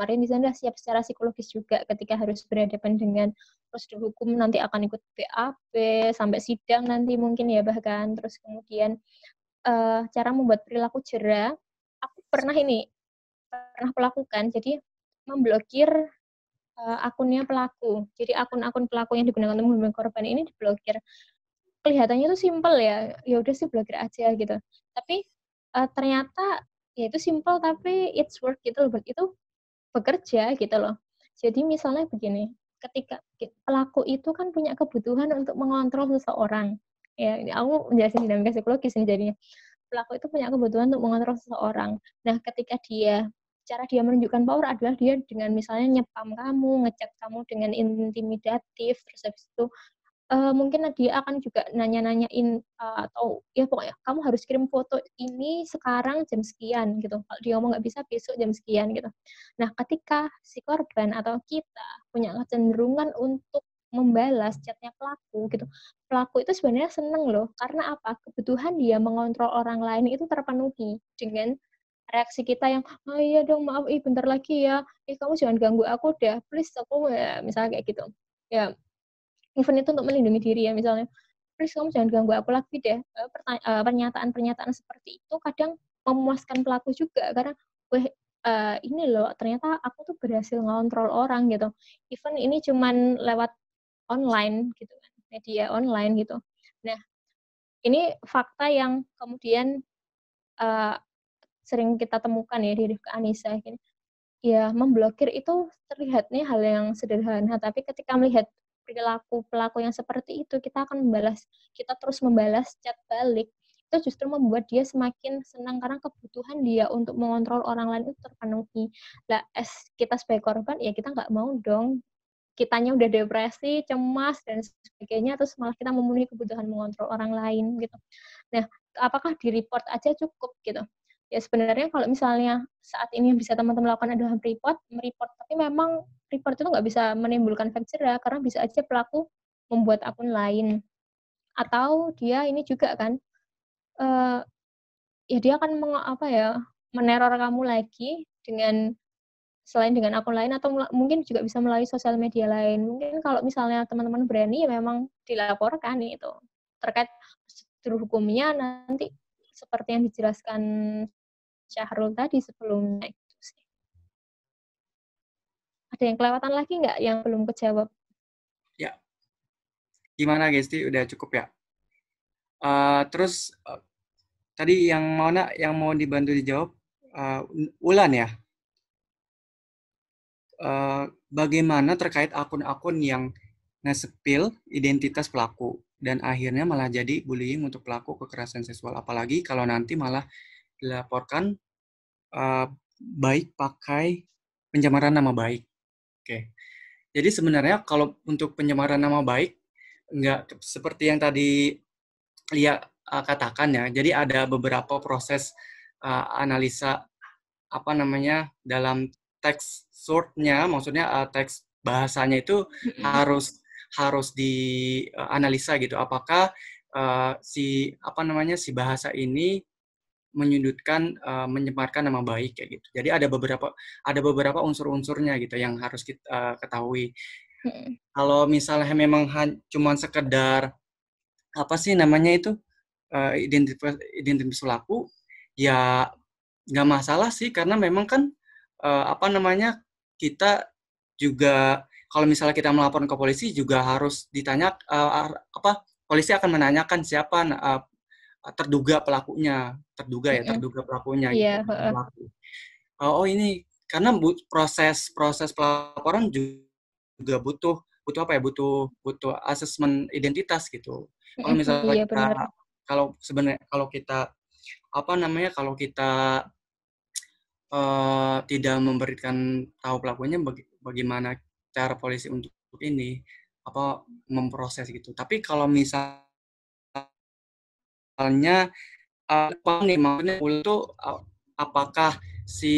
Speaker 2: arti di sana siap secara psikologis juga ketika harus berhadapan dengan prosedur hukum nanti akan ikut BAP sampai sidang nanti mungkin ya bahkan terus kemudian cara membuat perilaku jera. Aku pernah melakukan jadi memblokir akunnya pelaku. Jadi akun-akun pelaku yang digunakan untuk membunuh korban ini diblokir. Kelihatannya itu simpel ya, ya udah sih blokir aja gitu. Tapi ternyata ya itu simpel tapi it's work gitu loh, itu bekerja gitu loh. Jadi misalnya begini, ketika pelaku itu kan punya kebutuhan untuk mengontrol seseorang. Ya, ini aku menjelaskan dinamika psikologis ini jadinya. Pelaku itu punya kebutuhan untuk mengontrol seseorang. Nah, ketika cara dia menunjukkan power adalah dia dengan misalnya nyepam kamu, ngechat kamu dengan intimidatif, terus habis itu mungkin dia akan juga nanya-nanyain atau ya pokoknya kamu harus kirim foto ini sekarang jam sekian gitu. Kalau dia ngomong nggak bisa besok jam sekian gitu. Nah, ketika si korban atau kita punya kecenderungan untuk membalas chatnya pelaku gitu. Pelaku itu sebenarnya seneng loh, karena apa? Kebutuhan dia mengontrol orang lain itu terpenuhi dengan reaksi kita yang, oh iya dong maaf, bentar lagi ya, kamu jangan ganggu aku deh, please aku ya, misalnya kayak gitu. Ya, even itu untuk melindungi diri ya misalnya, please kamu jangan ganggu aku lagi deh. Pernyataan-pernyataan seperti itu kadang memuaskan pelaku juga karena weh ini loh ternyata aku tuh berhasil ngontrol orang gitu. Even ini cuman lewat online gitu kan, media online gitu. Nah, ini fakta yang kemudian uh, sering kita temukan ya di Rifka Anissa gini. Ya, memblokir itu terlihatnya hal yang sederhana, tapi ketika melihat perilaku pelaku yang seperti itu, kita terus membalas chat balik, itu justru membuat dia semakin senang karena kebutuhan dia untuk mengontrol orang lain itu terpenuhi. Lah, kita sebagai korban, ya kita nggak mau dong, kitanya udah depresi, cemas, dan sebagainya, terus malah kita memenuhi kebutuhan mengontrol orang lain, gitu. Nah, apakah di-report aja cukup, gitu? Ya sebenarnya kalau misalnya saat ini yang bisa teman-teman lakukan adalah mereport, tapi memang report itu nggak bisa menimbulkan efek jera, karena bisa aja pelaku membuat akun lain. Atau dia ini juga kan, ya dia akan meneror kamu lagi selain dengan akun lain atau mungkin juga bisa melalui sosial media lain. Mungkin kalau misalnya teman-teman berani ya memang dilaporkan itu. Terkait prosedur hukumnya nanti seperti yang dijelaskan Syahrul tadi sebelumnya itu sih. Ada yang kelewatan lagi nggak yang belum kejawab?
Speaker 1: Ya, gimana Gesti? Udah cukup ya? Terus tadi yang mau dibantu dijawab Ulan ya. Bagaimana terkait akun-akun yang nge-spill identitas pelaku dan akhirnya malah jadi bullying untuk pelaku kekerasan seksual, apalagi kalau nanti malah dilaporkan baik pakai pencemaran nama baik. Oke. Jadi sebenarnya kalau untuk pencemaran nama baik nggak seperti yang tadi Lia katakan ya. Jadi ada beberapa proses analisa dalam teks short-nya, maksudnya teks bahasanya itu harus dianalisa gitu. Apakah si bahasa ini menyudutkan, menyebarkan nama baik kayak gitu. Jadi ada beberapa unsur-unsurnya gitu yang harus kita ketahui. Kalau misalnya memang cuma sekedar apa sih namanya itu identitas pelaku, ya nggak masalah sih karena memang kan kita juga kalau misalnya kita melaporkan ke polisi juga harus ditanya polisi akan menanyakan siapa terduga pelakunya gitu.
Speaker 2: Iya,
Speaker 1: Oh ini karena proses pelaporan juga butuh butuh apa ya, butuh asesmen identitas gitu. Kalau misalnya
Speaker 2: Iya
Speaker 1: kita,
Speaker 2: benar.
Speaker 1: kalau kita apa namanya, kalau kita tidak memberikan tahu pelakunya bagaimana cara polisi untuk ini apa memproses gitu. Tapi kalau misalnya apa nih maksudnya itu apakah si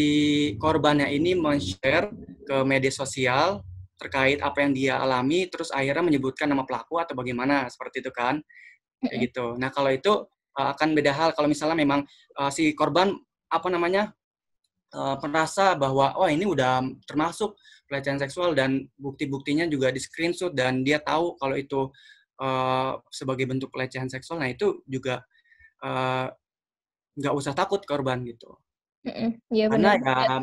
Speaker 1: korbannya ini men-share ke media sosial terkait apa yang dia alami, terus akhirnya menyebutkan nama pelaku atau bagaimana, seperti itu kan, kayak gitu. Nah kalau itu akan beda hal kalau misalnya memang si korban apa namanya merasa bahwa wah ini udah termasuk pelecehan seksual dan bukti-buktinya juga di screenshot dan dia tahu kalau itu sebagai bentuk pelecehan seksual, nah itu juga nggak usah takut korban gitu.
Speaker 2: Iya
Speaker 1: Karena
Speaker 2: benar.
Speaker 1: ya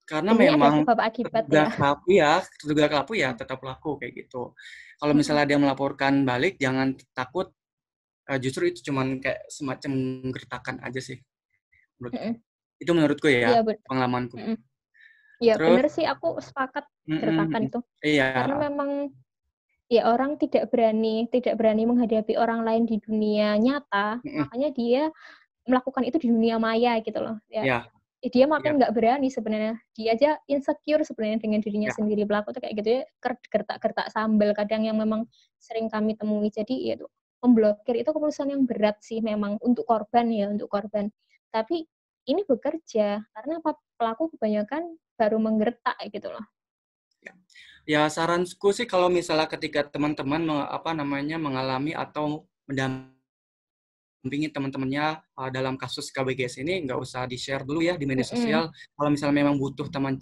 Speaker 2: Ya,
Speaker 1: karena
Speaker 2: ini ada
Speaker 1: memang
Speaker 2: sebab akibat
Speaker 1: terduga
Speaker 2: ya.
Speaker 1: pelaku ya, terduga pelaku ya tetap pelaku kayak gitu. Kalau misalnya dia melaporkan balik, jangan takut. Justru itu cuman kayak semacam gertakan aja sih. Itu menurutku
Speaker 2: Iya
Speaker 1: ya,
Speaker 2: benar.
Speaker 1: pengalamanku.
Speaker 2: Iya
Speaker 1: Terus,
Speaker 2: benar sih, aku sepakat gertakan itu. Karena
Speaker 1: iya,
Speaker 2: memang ya orang tidak berani menghadapi orang lain di dunia nyata, makanya dia melakukan itu di dunia maya gitu loh. Ya,
Speaker 1: iya,
Speaker 2: dia
Speaker 1: iya,
Speaker 2: makin nggak berani sebenarnya. Dia aja insecure sebenarnya dengan dirinya
Speaker 1: iya,
Speaker 2: sendiri. Pelaku tuh kayak gitu ya, gertak-gertak sambal kadang yang memang sering kami temui. Jadi ya itu memblokir itu keputusan yang berat sih memang untuk korban ya, untuk korban. Tapi ini bekerja karena pelaku kebanyakan baru menggertak gitu loh.
Speaker 1: iya. Ya saranku sih kalau misalnya ketika teman-teman apa namanya mengalami atau mendampingi teman-temannya dalam kasus KBGS ini, nggak usah di-share dulu ya di media sosial. Kalau misalnya memang butuh teman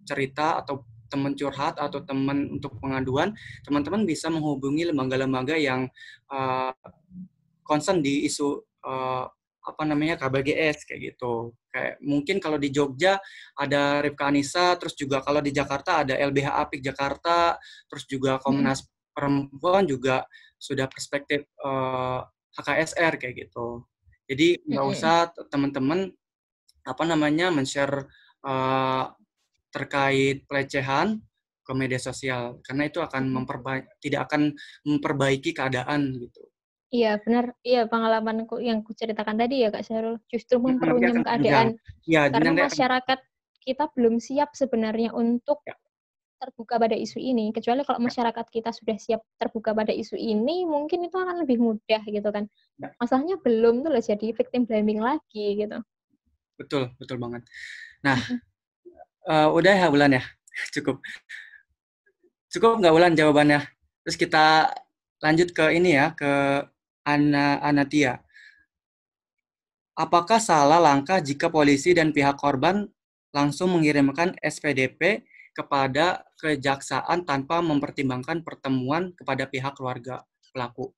Speaker 1: cerita atau teman curhat atau teman untuk pengaduan, teman-teman bisa menghubungi lembaga-lembaga yang concern di isu apa namanya KBGS kayak gitu. Kayak mungkin kalau di Jogja ada Rifka Anissa, terus juga kalau di Jakarta ada LBH Apik Jakarta, terus juga Komnas Perempuan juga sudah perspektif HKSR kayak gitu. Jadi nggak usah teman-teman apa namanya men-share terkait pelecehan ke media sosial karena itu akan tidak akan memperbaiki keadaan gitu.
Speaker 2: Iya benar, iya pengalamanku yang kuceritakan tadi ya Kak Syarul, justru
Speaker 1: Nanti
Speaker 2: memperunyam
Speaker 1: akan panjang.
Speaker 2: keadaan.
Speaker 1: Ya,
Speaker 2: Karena
Speaker 1: nanti akan
Speaker 2: masyarakat kita belum siap sebenarnya untuk
Speaker 1: ya,
Speaker 2: terbuka pada isu ini. Kecuali kalau
Speaker 1: ya,
Speaker 2: masyarakat kita sudah siap terbuka pada isu ini, mungkin itu akan lebih mudah gitu kan.
Speaker 1: ya.
Speaker 2: Masalahnya belum tuh loh, jadi victim blaming lagi gitu.
Speaker 1: Betul, betul banget. Nah, udah ya Bulan ya? Cukup. Cukup nggak Bulan jawabannya? Terus kita lanjut ke ini ya, ke Anatia. Apakah salah langkah jika polisi dan pihak korban langsung mengirimkan SPDP kepada kejaksaan tanpa mempertimbangkan pertemuan kepada pihak keluarga pelaku?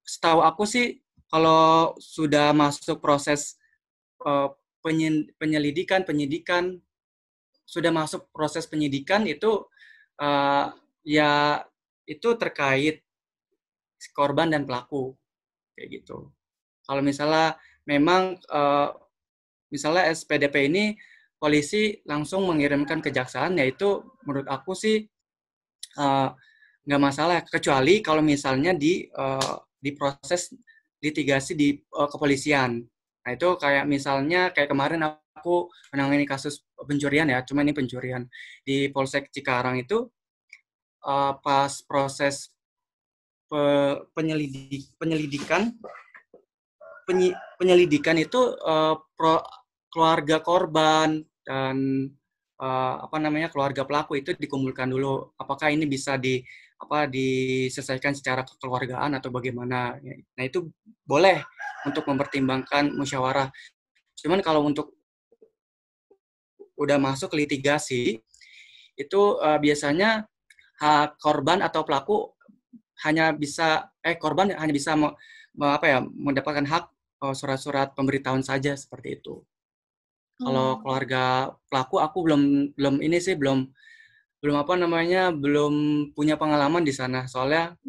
Speaker 1: Setahu aku sih, kalau sudah masuk proses penyidikan, sudah masuk proses penyidikan itu ya itu terkait korban dan pelaku kayak gitu. Kalau misalnya memang misalnya SPDP ini polisi langsung mengirimkan kejaksaan, yaitu menurut aku sih nggak masalah, kecuali kalau misalnya di proses litigasi di kepolisian. Nah itu kayak misalnya kayak kemarin aku menangani kasus pencurian ya, cuma ini pencurian di Polsek Cikarang itu pas proses penyelidikan penyelidikan itu keluarga korban dan apa namanya keluarga pelaku itu dikumpulkan dulu, apakah ini bisa diselesaikan secara kekeluargaan atau bagaimana. Nah itu boleh untuk mempertimbangkan musyawarah. Cuman kalau untuk udah masuk litigasi itu biasanya hak korban atau pelaku korban hanya bisa mendapatkan hak surat-surat pemberitahuan saja seperti itu. Kalau keluarga pelaku aku belum ini sih belum belum apa namanya belum punya pengalaman di sana, soalnya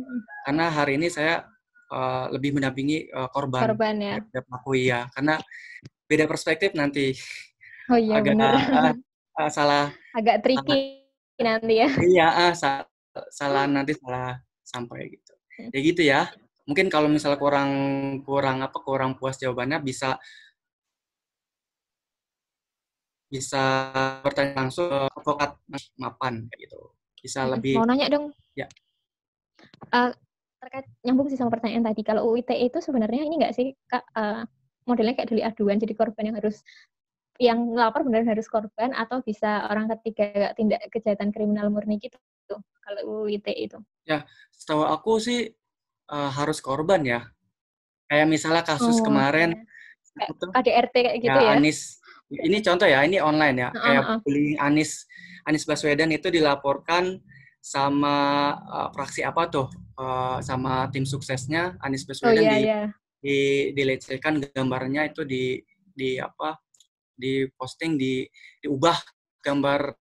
Speaker 1: karena hari ini saya lebih mendampingi korban
Speaker 2: Korban ya.
Speaker 1: daripada pelaku ya, karena beda perspektif nanti
Speaker 2: Oh iya
Speaker 1: agak
Speaker 2: bener.
Speaker 1: salah
Speaker 2: Agak tricky nanti ya.
Speaker 1: Iya, salah nanti salah sampai gitu. Ya gitu ya. Mungkin kalau misalnya kurang puas jawabannya bisa bisa bertanya langsung ke advokat mapan kayak gitu. Bisa
Speaker 2: Mau
Speaker 1: lebih
Speaker 2: nanya dong,
Speaker 1: ya.
Speaker 2: terkait nyambung sih sama pertanyaan tadi. Kalau UITE itu sebenarnya ini nggak sih, Kak, modelnya kayak delik aduan, jadi korban yang ngelapor benar harus korban atau bisa orang ketiga tindak kejahatan kriminal murni gitu kalau UITE itu.
Speaker 1: Ya, setahu aku sih harus korban ya. Kayak misalnya kasus
Speaker 2: Oh,
Speaker 1: kemarin
Speaker 2: oke. Kayak
Speaker 1: itu
Speaker 2: KDRT kayak gitu
Speaker 1: ya
Speaker 2: ya.
Speaker 1: Anies. Ini contoh ya, ini online ya.
Speaker 2: Heeh,
Speaker 1: Kayak
Speaker 2: heeh.
Speaker 1: bullying Anies Baswedan itu dilaporkan sama fraksi apa tuh? Sama tim suksesnya Anies
Speaker 2: Oh
Speaker 1: Baswedan
Speaker 2: iya iya.
Speaker 1: dilecehkan gambarnya itu di apa? Diposting diubah gambar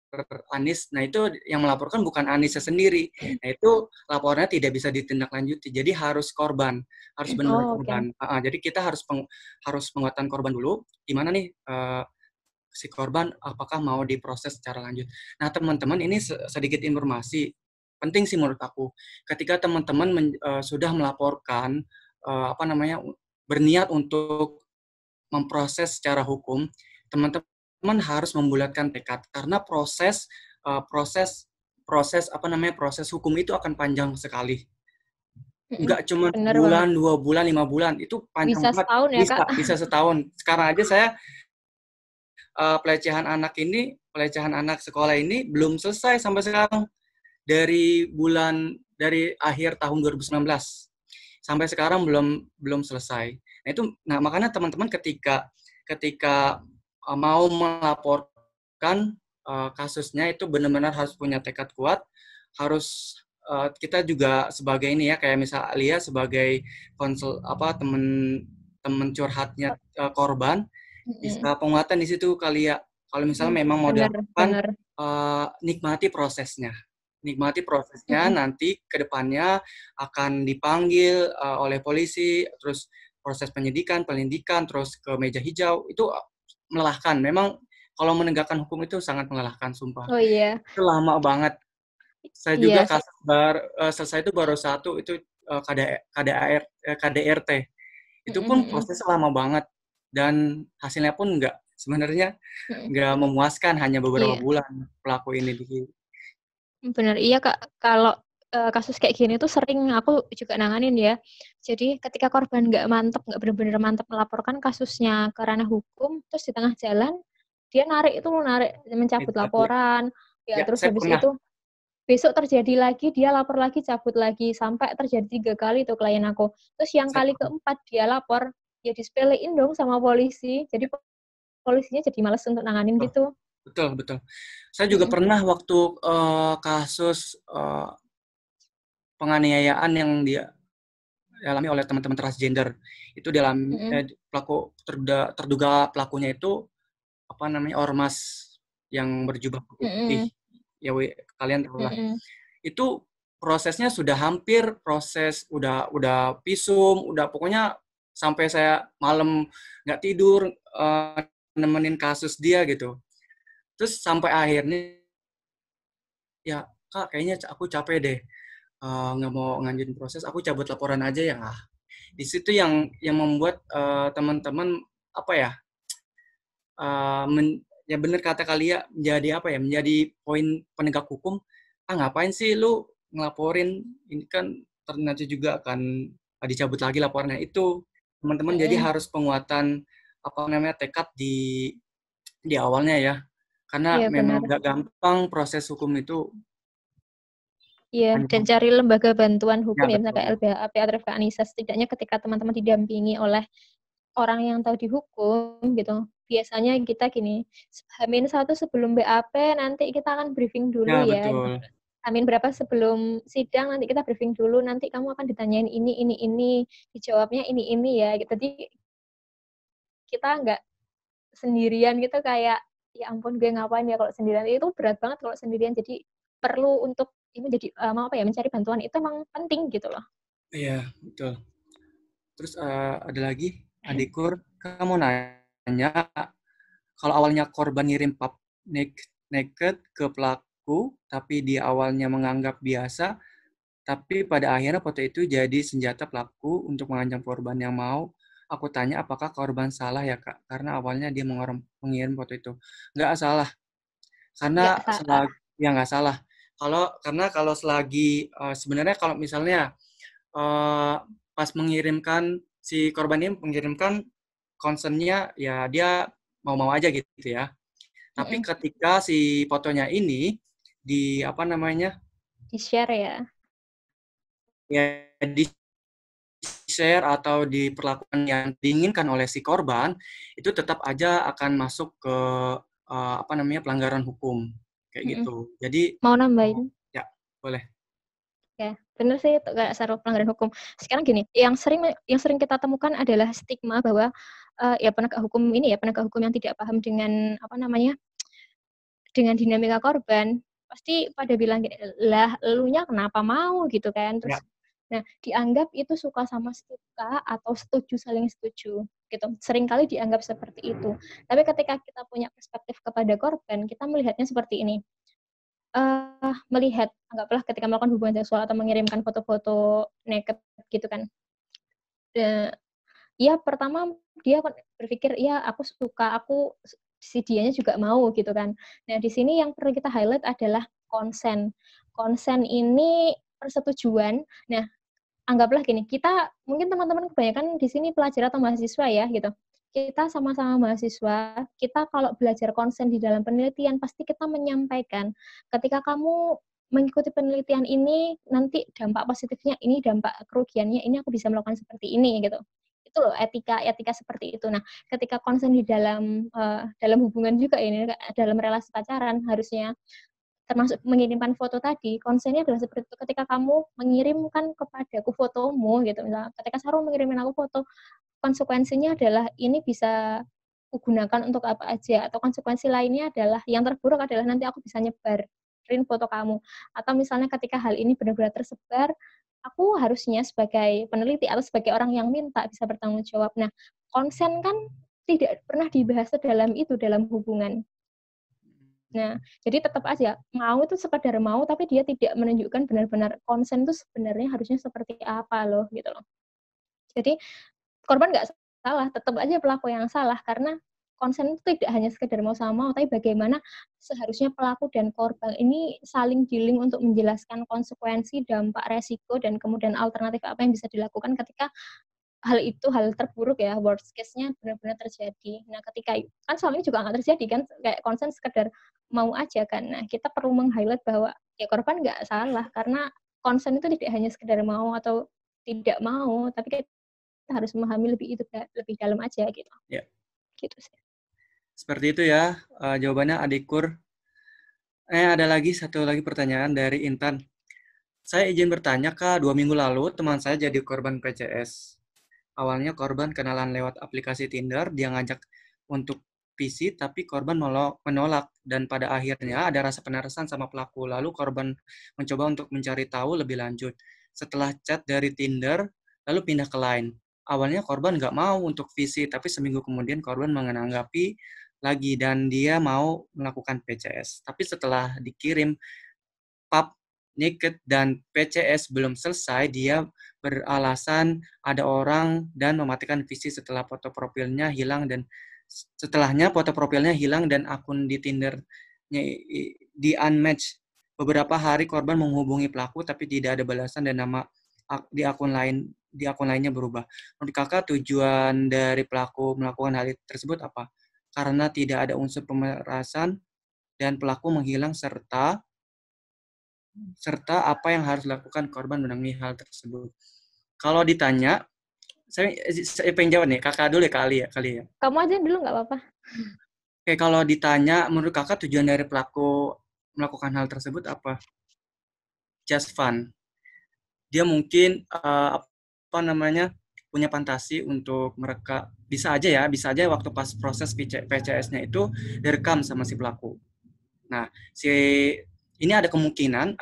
Speaker 1: Anies. Nah, itu yang melaporkan bukan Aniesnya sendiri. Nah, itu laporannya tidak bisa ditindaklanjuti. Jadi harus korban, harus benar
Speaker 2: Oh, oke.
Speaker 1: korban. Jadi kita harus penguatan korban dulu. Gimana nih si korban apakah mau diproses secara lanjut. Nah, teman-teman ini sedikit informasi penting sih menurut aku. Ketika teman-teman sudah melaporkan apa namanya berniat untuk memproses secara hukum, teman-teman harus membulatkan tekad karena proses hukum itu akan panjang sekali. Nggak cuma
Speaker 2: Bener banget.
Speaker 1: bulan, 2 bulan, 5 bulan, itu panjang
Speaker 2: Bisa
Speaker 1: banget.
Speaker 2: setahun ya, Kak.
Speaker 1: Bisa setahun. Sekarang aja saya pelecehan anak sekolah ini belum selesai sampai sekarang, dari akhir tahun 2019 sampai sekarang belum selesai. Nah makanya teman-teman ketika mau melaporkan kasusnya itu benar-benar harus punya tekad kuat, harus kita juga sebagai ini ya, kayak misal Alia sebagai teman curhatnya korban, bisa penguatan di situ kali ya. Kalau misalnya memang mau
Speaker 2: Bener
Speaker 1: dilakukan,
Speaker 2: bener.
Speaker 1: nikmati prosesnya. Nikmati prosesnya, nanti ke depannya akan dipanggil oleh polisi, terus proses penyelidikan, terus ke meja hijau, itu melelahkan. Memang kalau menegakkan hukum itu sangat melelahkan, sumpah.
Speaker 2: Oh iya.
Speaker 1: Itu lama banget. Saya juga
Speaker 2: Iya,
Speaker 1: kasus selesai itu baru satu, itu KDRT. Itu pun prosesnya lama banget. Dan hasilnya pun sebenarnya nggak memuaskan, hanya beberapa
Speaker 2: iya.
Speaker 1: bulan pelaku ini
Speaker 2: Bener, iya Kak. Kalau kasus kayak gini tuh sering aku juga nanganin ya. Jadi ketika korban nggak benar-benar mantap melaporkan kasusnya ke ranah hukum, terus di tengah jalan dia mencabut
Speaker 1: dicabut.
Speaker 2: laporan, ya
Speaker 1: Ya,
Speaker 2: terus
Speaker 1: saya
Speaker 2: habis
Speaker 1: pernah.
Speaker 2: itu besok terjadi lagi, dia lapor lagi, cabut lagi, sampai terjadi 3 kali tuh klien aku. Terus yang
Speaker 1: Saya
Speaker 2: kali
Speaker 1: pernah.
Speaker 2: keempat dia lapor, ya disepelein dong sama polisi. Jadi polisinya jadi males untuk nanganin
Speaker 1: Betul,
Speaker 2: gitu.
Speaker 1: betul, betul. Saya juga
Speaker 2: Mm-mm.
Speaker 1: pernah waktu kasus penganiayaan yang dialami oleh teman-teman transgender. Itu dalam
Speaker 2: Mm-mm.
Speaker 1: terduga pelakunya itu apa namanya, ormas yang berjubah
Speaker 2: Mm-mm.
Speaker 1: putih. Ya, kalian tahu lah.
Speaker 2: Mm-mm.
Speaker 1: Itu prosesnya sudah hampir proses, udah visum, udah pokoknya sampai saya malam nggak tidur nemenin kasus dia gitu. Terus sampai akhirnya, ya Kak, kayaknya aku capek deh, nggak mau nganjurin proses, aku cabut laporan aja ya. Di situ yang membuat teman-teman apa ya, ya bener kata kali ya, menjadi poin penegak hukum. Ngapain sih lu ngelaporin, ini kan ternyata juga akan dicabut lagi laporannya. Itu teman-teman jadi
Speaker 2: Mm-mm.
Speaker 1: harus penguatan apa namanya tekad di awalnya ya, karena
Speaker 2: Iya benar.
Speaker 1: memang nggak gampang proses hukum itu.
Speaker 2: Iya, dan
Speaker 1: Panjang.
Speaker 2: cari lembaga bantuan
Speaker 1: Ya,
Speaker 2: hukum ya, misalnya kayak
Speaker 1: betul.
Speaker 2: LBHP atau FK Anissa, setidaknya ketika teman-teman didampingi oleh orang yang tahu dihukum gitu. Biasanya kita gini, H-1 sebelum BAP nanti kita akan briefing dulu
Speaker 1: Ya,
Speaker 2: ya.
Speaker 1: betul.
Speaker 2: Amin berapa sebelum sidang nanti kita briefing dulu, nanti kamu akan ditanyain ini, dijawabnya ini ya. Gitu. Jadi kita nggak sendirian gitu kayak, ya ampun gue ngapain ya kalau sendirian. Itu berat banget kalau sendirian, jadi perlu untuk ini jadi mencari bantuan itu emang penting gitu loh.
Speaker 1: Iya, betul. Terus ada lagi, Adikur, kamu nanya, kalau awalnya korban ngirim pap naked ke pelaku pelaku, tapi dia awalnya menganggap biasa, tapi pada akhirnya foto itu jadi senjata pelaku untuk mengancam korban. Yang mau aku tanya, apakah korban salah ya Kak? Karena awalnya dia mengirim foto itu. Nggak salah,
Speaker 2: Nggak
Speaker 1: karena
Speaker 2: salah.
Speaker 1: ya nggak salah. Karena kalau selagi sebenarnya kalau misalnya pas mengirimkan, si korban ini mengirimkan concern-nya ya dia mau-mau aja gitu ya. Tapi
Speaker 2: Mm-mm.
Speaker 1: ketika si fotonya ini di apa namanya,
Speaker 2: Di-share ya.
Speaker 1: ya di share atau diperlakukan yang diinginkan oleh si korban, itu tetap aja akan masuk ke apa namanya, pelanggaran hukum kayak
Speaker 2: Mm-mm.
Speaker 1: gitu. Jadi
Speaker 2: Mau nambahin?
Speaker 1: ya boleh.
Speaker 2: Ya, benar sih itu kayak secara pelanggaran hukum. Sekarang gini, yang sering kita temukan adalah stigma bahwa ya penegak hukum ini ya penegak hukum yang tidak paham dengan apa namanya dengan dinamika korban pasti pada bilang gini, lah elunya kenapa mau gitu kan
Speaker 1: Ya.
Speaker 2: terus nah dianggap itu suka sama suka atau setuju saling setuju gitu seringkali dianggap seperti itu tapi ketika kita punya perspektif kepada korban kita melihatnya seperti ini melihat anggaplah ketika melakukan hubungan seksual atau mengirimkan foto-foto naked gitu kan ya pertama dia berpikir ya aku suka aku si dianya juga mau gitu kan nah di sini yang perlu kita highlight adalah konsen ini persetujuan nah anggaplah gini kita mungkin teman-teman kebanyakan di sini pelajar atau mahasiswa ya gitu kita sama-sama mahasiswa kita kalau belajar konsen di dalam penelitian pasti kita menyampaikan ketika kamu mengikuti penelitian ini nanti dampak positifnya ini dampak kerugiannya ini aku bisa melakukan seperti ini gitu itu loh etika seperti itu. Nah, ketika konsen di dalam hubungan juga ini dalam relasi pacaran harusnya termasuk mengirimkan foto tadi, konsennya adalah seperti itu. Ketika kamu mengirimkan kepadaku fotomu gitu, misalnya ketika Sarul mengirimkan aku foto, konsekuensinya adalah ini bisa kugunakan untuk apa aja atau konsekuensi lainnya adalah yang terburuk adalah nanti aku bisa nyebarin foto kamu atau misalnya ketika hal ini benar-benar tersebar aku harusnya sebagai peneliti atau sebagai orang yang minta bisa bertanggung jawab. Nah, konsen kan tidak pernah dibahas dalam hubungan. Nah, jadi tetap aja mau itu sekadar mau tapi dia tidak menunjukkan benar-benar konsen itu sebenarnya harusnya seperti apa loh gitu loh. Jadi korban nggak salah, tetap aja pelaku yang salah karena konsen itu tidak hanya sekedar mau sama mau, tapi bagaimana seharusnya pelaku dan korban ini saling dealing untuk menjelaskan konsekuensi, dampak, resiko, dan kemudian alternatif apa yang bisa dilakukan ketika hal terburuk ya, worst case-nya benar-benar terjadi. Nah, ketika kan selama ini juga nggak terjadi kan, kayak konsen sekedar mau aja kan. Nah, kita perlu meng-highlight bahwa ya korban nggak salah karena konsen itu tidak hanya sekedar mau atau tidak mau, tapi kita harus memahami lebih dalam aja gitu.
Speaker 1: Ya.
Speaker 2: Gitu sih.
Speaker 1: Seperti itu ya jawabannya Adik Kur. Ada lagi satu lagi pertanyaan dari Intan. Saya izin bertanya, Kak, 2 minggu lalu teman saya jadi korban PCS. Awalnya korban kenalan lewat aplikasi Tinder, dia ngajak untuk PC, tapi korban menolak. Dan pada akhirnya ada rasa penerasan sama pelaku. Lalu korban mencoba untuk mencari tahu lebih lanjut. Setelah chat dari Tinder, lalu pindah ke Line. Awalnya korban nggak mau untuk VC, tapi seminggu kemudian korban menanggapi lagi dan dia mau melakukan PCS. Tapi setelah dikirim pub naked dan PCS belum selesai, dia beralasan ada orang dan mematikan VC setelah foto profilnya hilang dan setelahnya foto profilnya hilang dan akun di Tindernya di unmatch. Beberapa hari korban menghubungi pelaku tapi tidak ada balasan dan nama di akun lainnya berubah. Menurut Kakak tujuan dari pelaku melakukan hal tersebut apa? Karena tidak ada unsur pemerasan dan pelaku menghilang serta apa yang harus dilakukan korban menangani hal tersebut. Kalau ditanya, saya pengen jawab nih, kakak dulu ya kali ya.
Speaker 2: Kamu aja dulu nggak apa-apa.
Speaker 1: Oke, kalau ditanya, menurut kakak tujuan dari pelaku melakukan hal tersebut apa? Just fun. Dia mungkin apa namanya punya fantasi untuk mereka bisa aja waktu pas proses PCS-nya itu direkam sama si pelaku. Nah, ini ada kemungkinan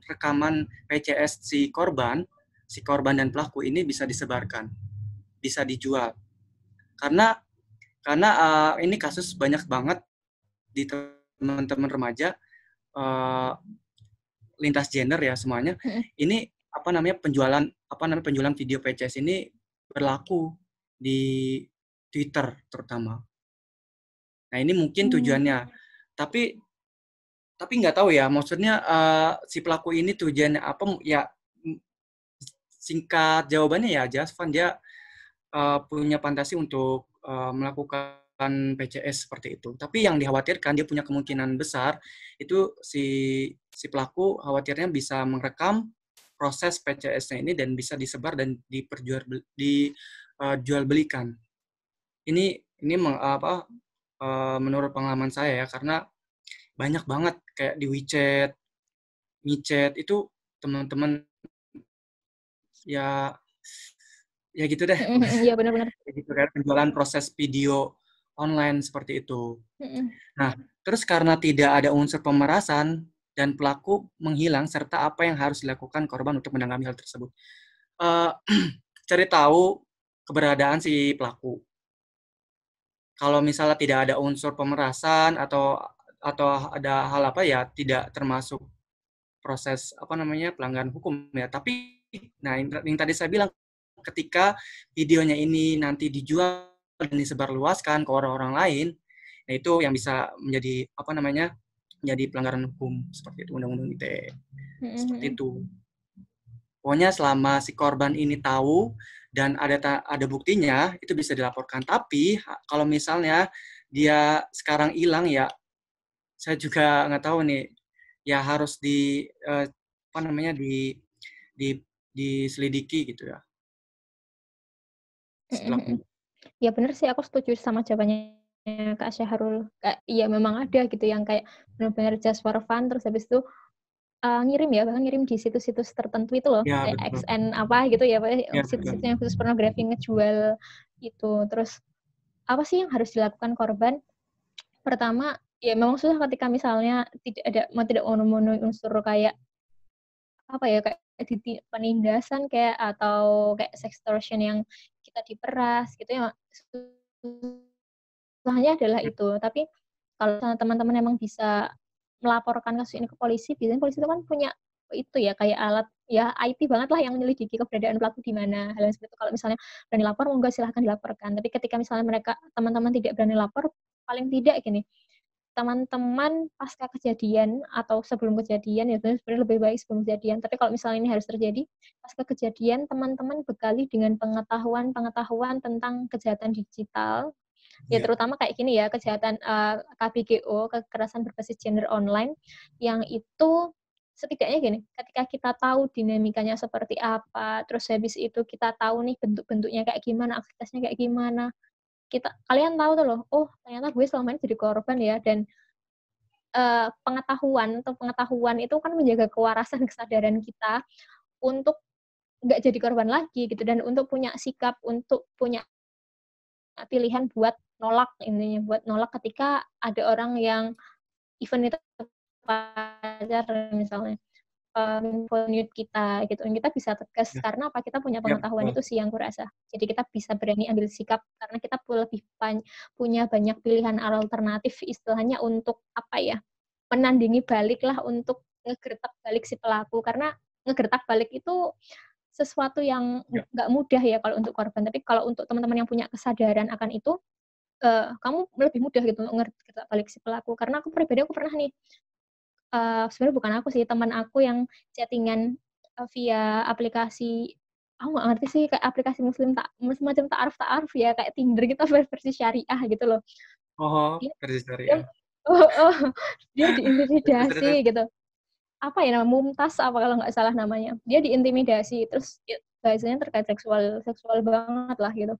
Speaker 1: rekaman PCS si korban dan pelaku ini bisa disebarkan, bisa dijual. Karena ini kasus banyak banget di teman-teman remaja uh, lintas gender ya semuanya. Ini penjualan video PCS ini berlaku di Twitter terutama. Nah, ini mungkin tujuannya. Tapi nggak tahu ya, maksudnya si pelaku ini tujuannya apa ya. Singkat jawabannya ya, Jasvan dia punya fantasi untuk melakukan PCS seperti itu. Tapi yang dikhawatirkan, dia punya kemungkinan besar itu si pelaku khawatirnya bisa merekam proses PCS-nya ini dan bisa disebar dan dijual belikan. Ini menurut pengalaman saya ya, karena banyak banget kayak di WeChat, MiChat itu teman-teman ya gitu deh.
Speaker 2: Iya benar-benar.
Speaker 1: Gitu kan, penjualan proses video online seperti itu. Nah, terus karena tidak ada unsur pemerasan dan pelaku menghilang serta apa yang harus dilakukan korban untuk menangani hal tersebut. Cari tahu keberadaan si pelaku. Kalau misalnya tidak ada unsur pemerasan atau ada hal apa ya, tidak termasuk proses pelanggaran hukum ya. Tapi nah yang tadi saya bilang, ketika videonya ini nanti dijual dan disebarluaskan ke orang-orang lain, nah itu yang bisa menjadi menjadi pelanggaran hukum seperti itu, Undang-Undang ITE. Seperti itu. Pokoknya selama si korban ini tahu dan ada buktinya, itu bisa dilaporkan. Tapi kalau misalnya dia sekarang hilang ya, saya juga nggak tahu nih, ya harus diselidiki gitu ya.
Speaker 2: Ya benar sih, aku setuju sama jawabannya Kak Syahrul. Iya memang ada gitu yang kayak benar-benar just for fun, terus habis itu ngirim ya, bahkan ngirim di situs-situs tertentu itu loh,
Speaker 1: ya,
Speaker 2: kayak
Speaker 1: betul.
Speaker 2: XN apa gitu ya,
Speaker 1: Ya,
Speaker 2: situs-situs yang khusus pornografi ngejual itu. Terus apa sih yang harus dilakukan korban? Pertama, ya memang susah ketika misalnya tidak memenuhi unsur kayak apa ya, kayak penindasan kayak atau kayak sextortion yang kita diperas gitu ya. Susahnya adalah itu. Tapi kalau teman-teman emang bisa melaporkan kasus ini ke polisi, biasanya polisi itu kan punya itu ya kayak alat ya IT banget lah yang menyelidiki keberadaan pelaku di mana. Hal yang seperti itu kalau misalnya berani lapor, monggo silahkan dilaporkan. Tapi ketika misalnya teman-teman tidak berani lapor, paling tidak gini, teman-teman pasca kejadian atau sebelum kejadian ya sebenarnya lebih baik sebelum kejadian. Tapi kalau misalnya ini harus terjadi pasca kejadian, teman-teman bekali dengan pengetahuan tentang kejahatan digital. Ya terutama kayak gini ya, kejahatan KBGO, kekerasan berbasis gender online, yang itu setidaknya gini, ketika kita tahu dinamikanya seperti apa, terus habis itu kita tahu nih bentuk-bentuknya kayak gimana, aktivitasnya kayak gimana, kalian tahu tuh loh, oh ternyata gue selama ini jadi korban ya, dan pengetahuan itu kan menjaga kewarasan kesadaran kita untuk nggak jadi korban lagi gitu, dan untuk punya sikap, untuk punya pilihan buat nolak ketika ada orang yang event itu pacar misalnya menunjuk kita gitu, kita bisa tegas karena apa, kita punya pengetahuan itu sih yang kurasa. Jadi kita bisa berani ambil sikap karena kita punya banyak pilihan alternatif istilahnya untuk apa ya, menandingi balik lah, untuk ngegertak balik si pelaku, karena ngegertak balik itu sesuatu yang nggak mudah ya kalau untuk korban. Tapi kalau untuk teman-teman yang punya kesadaran akan itu, kamu lebih mudah gitu ngegertak balik si pelaku. Karena aku pribadi, aku pernah nih, sebenarnya bukan aku sih, teman aku yang chatting-an via aplikasi, aku nggak ngerti sih, kayak aplikasi semacam ta'aruf ya, kayak Tinder gitu versi syariah gitu loh.
Speaker 1: Versi syariah.
Speaker 2: Dia diintimidasi gitu. Apa ya namanya, Mumtaz apa kalau nggak salah namanya. Dia diintimidasi, terus bahasanya terkait seksual banget lah gitu.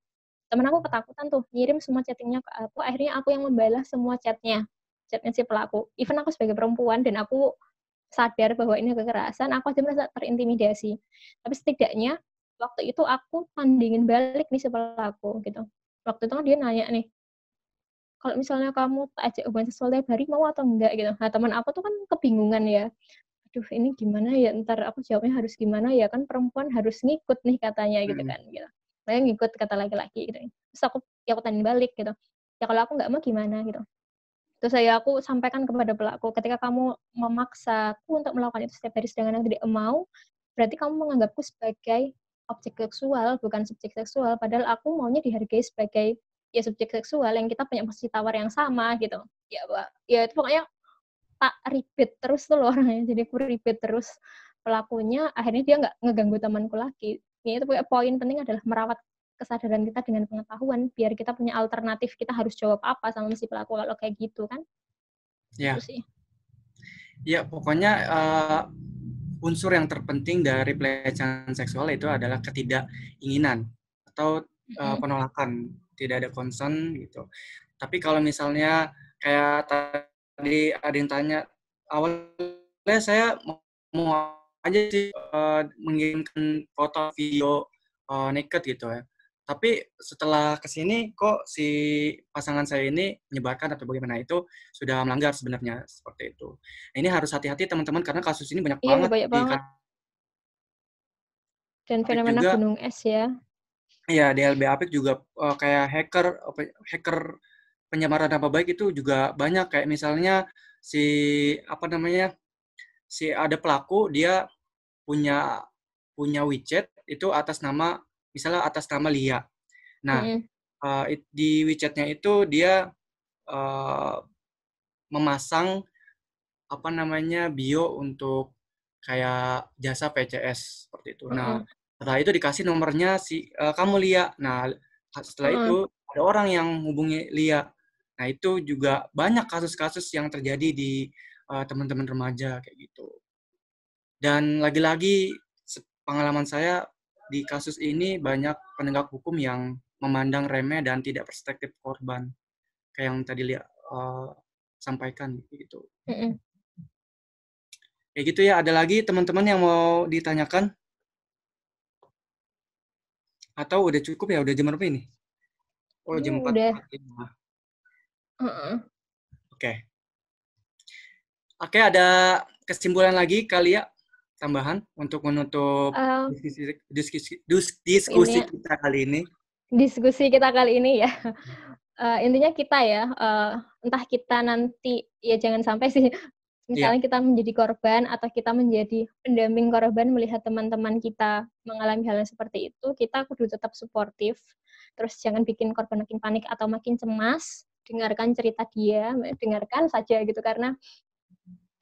Speaker 2: Temen aku ketakutan tuh, ngirim semua chattingnya ke aku, akhirnya aku yang membalas semua chatnya si pelaku. Even aku sebagai perempuan dan aku sadar bahwa ini kekerasan, aku aja merasa terintimidasi. Tapi setidaknya waktu itu aku tandingin balik nih si pelaku gitu. Waktu itu kan dia nanya nih, kalau misalnya kamu tak ajak hubungan seksual tiap hari, mau atau enggak gitu. Nah teman aku tuh kan kebingungan ya, aduh ini gimana ya, ntar aku jawabnya harus gimana ya, kan perempuan harus ngikut nih katanya gitu kan gitu. Makanya ngikut kata laki-laki gitu. Terus aku tanya balik gitu, ya kalau aku nggak mau gimana gitu. Terus aku sampaikan kepada pelaku, ketika kamu memaksaku untuk melakukan itu setiap hari sedangkan aku tidak mau, berarti kamu menganggapku sebagai objek seksual, bukan subjek seksual. Padahal aku maunya dihargai sebagai ya subjek seksual yang kita punya posisi tawar yang sama gitu. Ya, Pak. Ya itu pokoknya tak ribet terus tuh loh orangnya. Jadi aku ribet terus pelakunya, akhirnya dia nggak ngeganggu temanku lagi. Ya itu poin penting adalah merawat kesadaran kita dengan pengetahuan, biar kita punya alternatif, kita harus jawab apa sama si pelaku kalau kayak gitu kan.
Speaker 1: Ya.
Speaker 2: Itu sih.
Speaker 1: Ya, pokoknya unsur yang terpenting dari pelecehan seksual itu adalah ketidakinginan atau penolakan, tidak ada concern gitu. Tapi kalau misalnya kayak tadi ada yang tanya, awalnya saya mau aja sih mengirimkan foto video naked gitu ya. Tapi setelah kesini kok si pasangan saya ini menyebarkan atau bagaimana, itu sudah melanggar sebenarnya seperti itu. Nah, ini harus hati-hati teman-teman karena kasus ini banyak
Speaker 2: Iya,
Speaker 1: banget
Speaker 2: banyak
Speaker 1: di
Speaker 2: banget. Dan
Speaker 1: Apik
Speaker 2: fenomena
Speaker 1: juga.
Speaker 2: gunung es ya.
Speaker 1: Iya, DLB Apik juga kayak hacker penyamaran nama baik itu juga banyak, kayak misalnya si apa namanya, si ada pelaku dia punya punya WeChat itu atas nama, misalnya atas nama Lia. Nah, di WeChat-nya itu dia memasang apa namanya, bio untuk kayak jasa PCS seperti itu. Nah, setelah itu dikasih nomornya si kamu Lia. Nah, setelah itu ada orang yang hubungi Lia. Nah, itu juga banyak kasus-kasus yang terjadi di teman-teman remaja kayak gitu. Dan lagi-lagi pengalaman saya di kasus ini banyak penegak hukum yang memandang remeh dan tidak perspektif korban kayak yang tadi Lia sampaikan gitu. Kayak gitu ya. Ada lagi teman-teman yang mau ditanyakan? Atau udah cukup ya? Udah jam berapa ini? Oh, jam 4.
Speaker 2: Udah.
Speaker 1: Oke. Oke, ada kesimpulan lagi kali ya? Tambahan untuk menutup diskusi kita kali ini.
Speaker 2: Diskusi kita kali ini ya. Intinya kita ya, entah kita nanti, ya jangan sampai sih, misalnya kita menjadi korban atau kita menjadi pendamping korban melihat teman-teman kita mengalami hal yang seperti itu, kita kudu tetap suportif, terus jangan bikin korban makin panik atau makin cemas, dengarkan cerita dia, dengarkan saja gitu, karena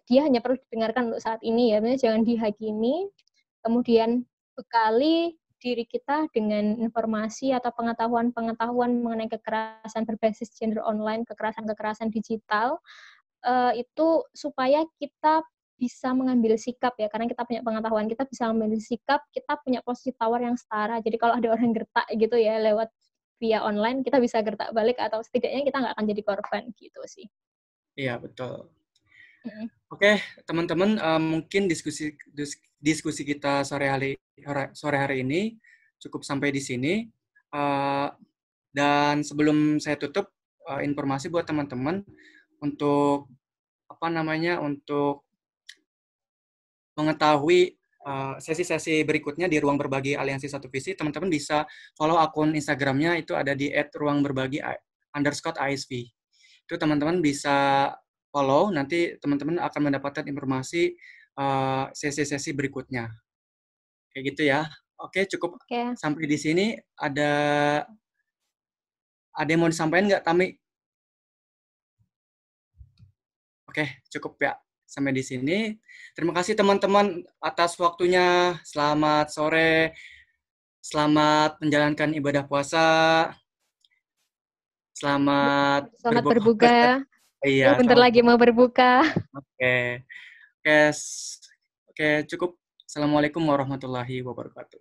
Speaker 2: dia hanya perlu didengarkan untuk saat ini ya, jangan dihakimi, kemudian bekali diri kita dengan informasi atau pengetahuan mengenai kekerasan berbasis gender online, kekerasan digital, itu supaya kita bisa mengambil sikap ya, karena kita punya pengetahuan, kita bisa mengambil sikap, kita punya posisi tawar yang setara. Jadi kalau ada orang gertak gitu ya lewat via online, kita bisa gertak balik atau setidaknya kita nggak akan jadi korban gitu sih.
Speaker 1: Iya, betul. Oke, teman-teman, mungkin diskusi kita sore hari ini cukup sampai di sini. Dan sebelum saya tutup, informasi buat teman-teman untuk untuk mengetahui sesi-sesi berikutnya di Ruang Berbagi Aliansi Satu Visi, teman-teman bisa follow akun Instagramnya, itu ada di @ruangberbagi_ISV. Itu teman-teman bisa follow, nanti teman-teman akan mendapatkan informasi sesi-sesi berikutnya. Kayak gitu ya. Oke, cukup sampai di sini. Ada yang mau disampaikan nggak, Tami? Oke, cukup ya. Sampai di sini. Terima kasih teman-teman atas waktunya. Selamat sore. Selamat menjalankan ibadah puasa. Selamat
Speaker 2: berbuka.
Speaker 1: Iya,
Speaker 2: bentar lagi mau berbuka.
Speaker 1: Oke, cukup. Assalamualaikum warahmatullahi wabarakatuh.